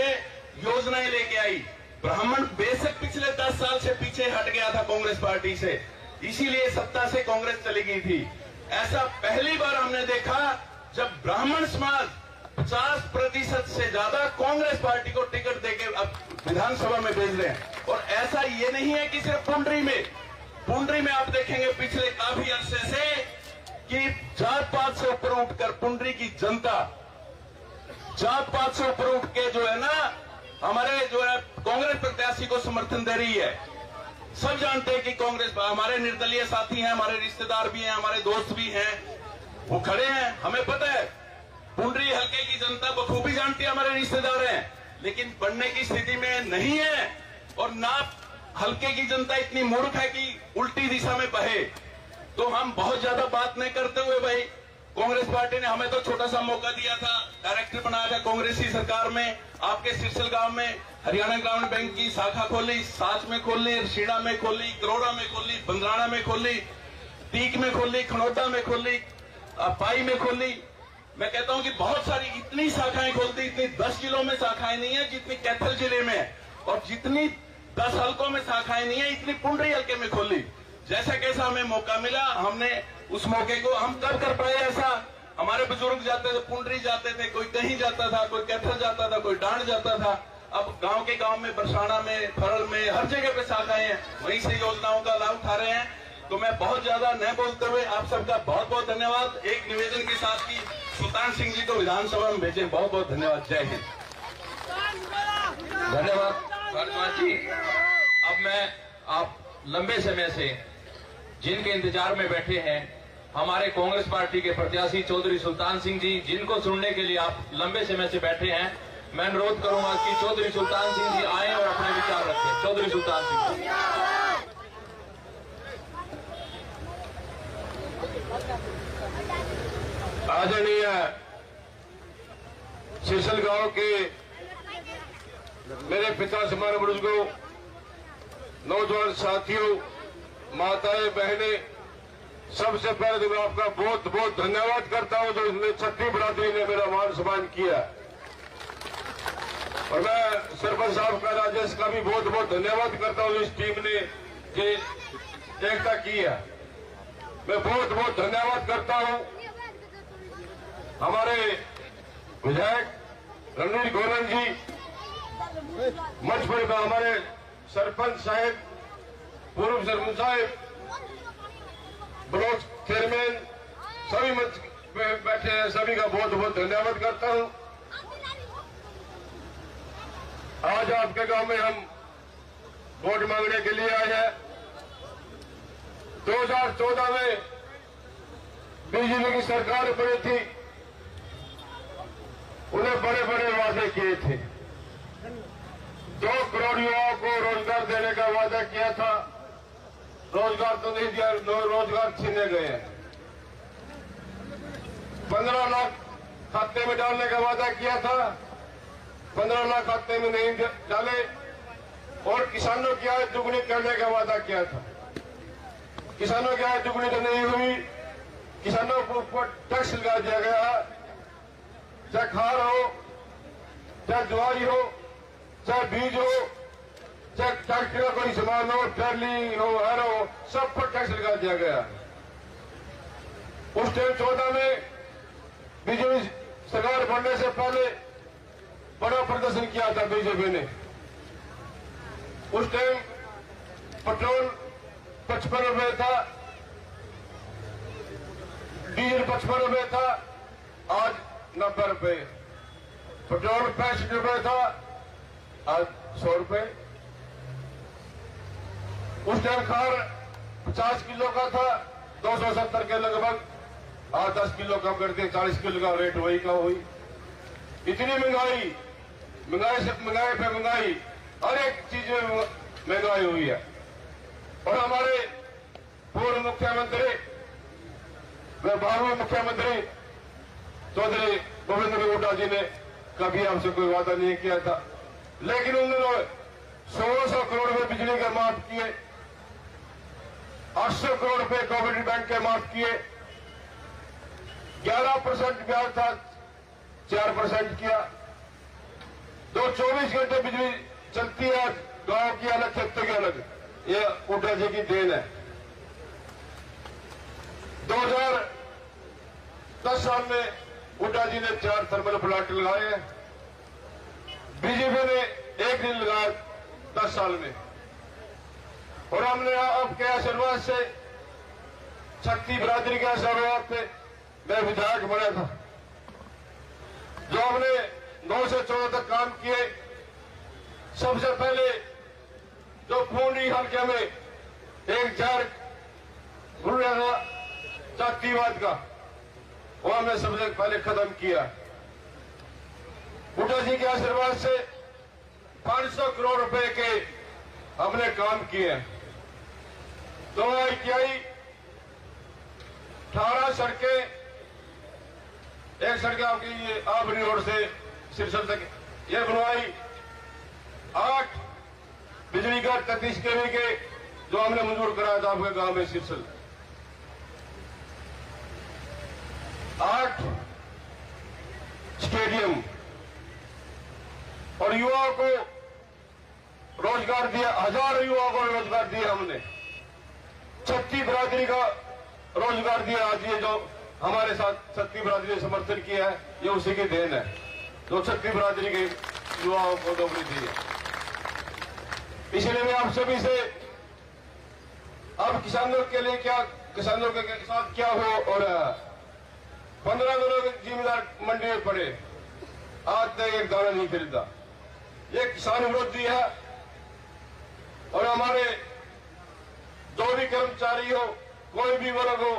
योजनाएं लेके आई। ब्राह्मण बेशक पिछले 10 साल से पीछे हट गया था कांग्रेस पार्टी से, इसीलिए सत्ता से कांग्रेस चली गई थी। ऐसा पहली बार हमने देखा जब ब्राह्मण समाज 50% से ज्यादा कांग्रेस पार्टी को टिकट देके अब विधानसभा में भेज रहे हैं। और ऐसा ये नहीं है कि सिर्फ पुंडरी में आप देखेंगे पिछले काफी अरसे से कि जात पात से ऊपर उठकर पुंडरी की जनता, जात पात से ऊपर उठ के जो है ना, हमारे जो है कांग्रेस प्रत्याशी को समर्थन दे रही है। सब जानते हैं कि कांग्रेस, हमारे निर्दलीय साथी हैं, हमारे रिश्तेदार भी हैं, हमारे दोस्त भी हैं, वो खड़े हैं। हमें पता है पुंडरी हल्के की जनता बखूबी जानती है, हमारे रिश्तेदार हैं, लेकिन बढ़ने की स्थिति में नहीं है। और ना हल्के की जनता इतनी मूर्ख है कि उल्टी दिशा में बहे। तो हम बहुत ज्यादा बात नहीं करते हुए, भाई कांग्रेस पार्टी ने हमें तो छोटा सा मौका दिया था, डायरेक्टर बनाया था कांग्रेसी सरकार में, आपके सिरसल गांव में हरियाणा ग्रामीण बैंक की शाखा खोली, साच में खोली, रशीड़ा में खोली, करोड़ा में खोली, बंदराना में खोली, टीक में खोली, खनौटा में खोली, पाई में खोली। मैं कहता हूं कि बहुत सारी इतनी शाखाएं खोलती, इतनी 10 जिलों में शाखाएं नहीं है जितनी कैथल जिले में है, और जितनी 10 हल्कों में शाखाएं नहीं है इतनी पुंडरी हल्के में खोली। जैसा कैसा हमें मौका मिला, हमने उस मौके को हम कब कर पाए ऐसा। हमारे बुजुर्ग जाते थे, पुंडरी जाते थे, कोई कहीं जाता था, कोई कैथल जाता था, कोई डांड जाता था। अब गांव के गांव में, बरसाना में, फरल में, हर जगह पे शाखाएं हैं, वहीं से योजनाओं का लाभ उठा रहे हैं। तो मैं बहुत ज्यादा न बोलते हुए आप सबका बहुत बहुत धन्यवाद। एक निवेदन के साथ कि सुल्तान सिंह जी को विधानसभा में भेजें। बहुत बहुत धन्यवाद। जय हिंद। धन्यवाद भारद्वाज जी। अब मैं आप लंबे समय से जिनके इंतजार में बैठे हैं, हमारे कांग्रेस पार्टी के प्रत्याशी चौधरी सुल्तान सिंह जी, जिनको सुनने के लिए आप लंबे समय से बैठे हैं, मैं अनुरोध करूंगा कि चौधरी सुल्तान सिंह जी आए और अपने विचार रखें। चौधरी सुल्तान सिंह जी। आदरणीय सिरसल गांव के मेरे पिता समान बुजुर्गों, नौजवान साथियों, माताएं, बहनें, सबसे पहले तो मैं आपका बहुत बहुत धन्यवाद करता हूं जो इसमें छठी बरादरी ने मेरा मान सम्मान किया। और मैं सरपंच साहब का, राजेश का भी बहुत बहुत धन्यवाद करता हूं इस टीम ने जो एकता की है। मैं बहुत बहुत धन्यवाद करता हूं हमारे विधायक रणवीर गोलन जी, मंच पर हमारे सरपंच साहब, पूर्व सरपंच साहब, ब्लॉक चेयरमैन, सभी मंच पे बैठे हैं, सभी का बहुत बहुत धन्यवाद करता हूं। आज आपके गांव में हम वोट मांगने के लिए आए हैं। 2014 में बीजेपी की सरकार बनी थी, उन्हें बड़े बड़े वादे किए थे। 2 करोड़ युवाओं को रोजगार देने का वादा किया था, रोजगार तो नहीं दिया, रोजगार छीने गए हैं। 15 लाख खाते में डालने का वादा किया था, 15 लाख खाते में नहीं डाले। और किसानों की आय दुगनी करने का वादा किया था, किसानों की आय दुगनी तो नहीं हुई। किसानों को ऊपर टैक्स लगा दिया गया, चाहे खाद हो, चाहे दवाई हो, चाहे बीज हो, चाहे फैक्ट्री का कोई सामान हो, ट्रैली हो, हर हो, सब पर टैक्स लगा दिया गया। उस टाइम 14 में बीजेपी सरकार बनने से पहले बड़ा प्रदर्शन किया था बीजेपी ने। उस टाइम पेट्रोल 55 रुपए था, डीजल 55 रुपए था, आज 90 रुपए। पेट्रोल 65 रुपए था, आज 100 रुपए। उस टाइम खार 50 किलो का था, 270 के लगभग, आज 10 किलो कम करके 40 किलो का रेट वही का हुई। इतनी महंगाई, महंगाई से महंगाई पे महंगाई, हर एक चीज में महंगाई हुई है। और हमारे पूर्व मुख्यमंत्री व भावी मुख्यमंत्री चौधरी गोविंद हुड्डा जी ने कभी हमसे कोई वादा नहीं किया था, लेकिन उन्होंने 1600 करोड़ रुपए बिजली के माफ किए, 800 करोड़ रुपए कोऑपरेटिव बैंक के माफ किए, 11% ब्याज था 4% किया। जो 24 घंटे बिजली चलती है, गांव की अलग, खेतों की अलग, ये हुड्डा जी की देन है। 2010 साल में हुड्डा जी ने 4 थर्मल प्लांट लगाए हैं, बीजेपी ने 1 दिन लगाया 10 साल में। और हमने आपके आशीर्वाद से, शक्ति बिरादरी के आशीर्वाद से मैं विधायक बना था, जो हमने 9 से 14 तक काम किए। सबसे पहले जो पूर्णी हल्के में एक जार घुल रहा था जातिवाद का, वो हमने सबसे पहले खत्म किया। हुड्डा जी के आशीर्वाद से 500 करोड़ रुपए के हमने काम किए। 2 ITI, 18 सड़कें, एक सड़क आपकी ये आबरी रोड से सिरसल तक ये बनवाई, 8 बिजली का 33 kV के जो हमने मंजूर कराया था आपके गांव में सिरसल, 8 स्टेडियम, और युवाओं को रोजगार दिया, हजारों युवाओं को रोजगार दिया हमने। छठी बिरादरी का रोजगार दिया। आज ये जो हमारे साथ छठी बिरादरी ने समर्थन किया है, ये उसी की देन है, जो छठी बिरादरी के युवाओं को नौकरी दी है। इसलिए मैं आप सभी से अब किसानों के लिए क्या, किसानों के साथ क्या हो, और 15 दिनों के जिम्मेदार मंडी में पड़े, आज तक एक दाना नहीं खरीदा। ये किसान विरोधी है। और हमारे जो भी कर्मचारी हो, कोई भी वर्ग हो,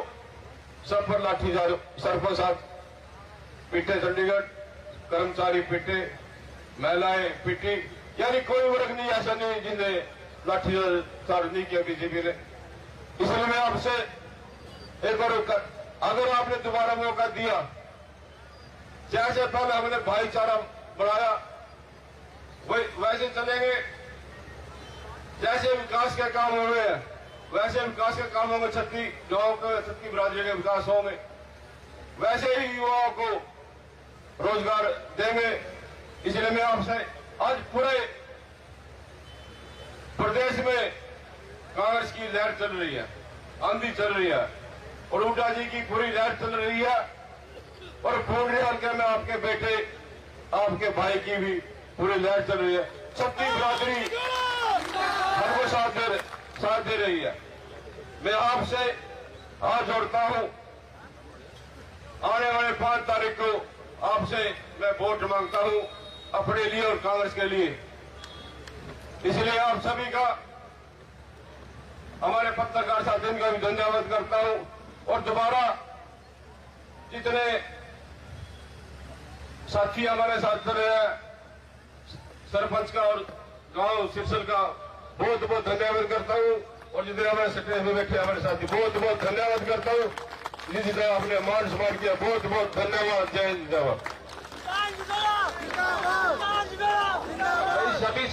सब पर लाठीचार्ज, सर पर साथ पीटे, चंडीगढ़ कर्मचारी पीटे, महिलाएं पीटी, यानी कोई वर्ग नहीं ऐसा नहीं जिन्हें लाठीचार्ज नहीं किया किसी भी ने। इसलिए मैं आपसे एक बार अगर आपने दोबारा मौका दिया, जैसे पहले हमने भाईचारा बढ़ाया वैसे चलेंगे, जैसे विकास के काम हो रहे हैं वैसे विकास के काम होंगे, छत्ती गांव के, छत्ती बिरादरी के विकास होंगे, वैसे ही युवाओं को रोजगार देंगे। इसलिए मैं आपसे आज पूरे प्रदेश में कांग्रेस की लहर चल रही है, आंधी चल रही है, और हुड्डा जी की पूरी लहर चल रही है, और पूर्णी हल्के में आपके बेटे, आपके भाई की भी पूरी लहर चल रही है। छत्ती बिरादरी हमको साथ दे रही है। मैं आपसे हाथ जोड़ता हूं, आने वाले 5 तारीख को आपसे मैं वोट मांगता हूं, अपने लिए और कांग्रेस के लिए। इसलिए आप सभी का, हमारे पत्रकार साथियों का भी धन्यवाद करता हूं। और दोबारा जितने साथी हमारे साथ चल रहे हैं, सरपंच का और गांव सिरसल का बहुत बहुत धन्यवाद करता हूं, और जितने हमारे स्टेज में बैठे हमारे साथी बहुत बहुत धन्यवाद करता हूं। जिस तरह आपने मान सम्मान किया, बहुत बहुत धन्यवाद। जय हिंद, जय भारत। सभी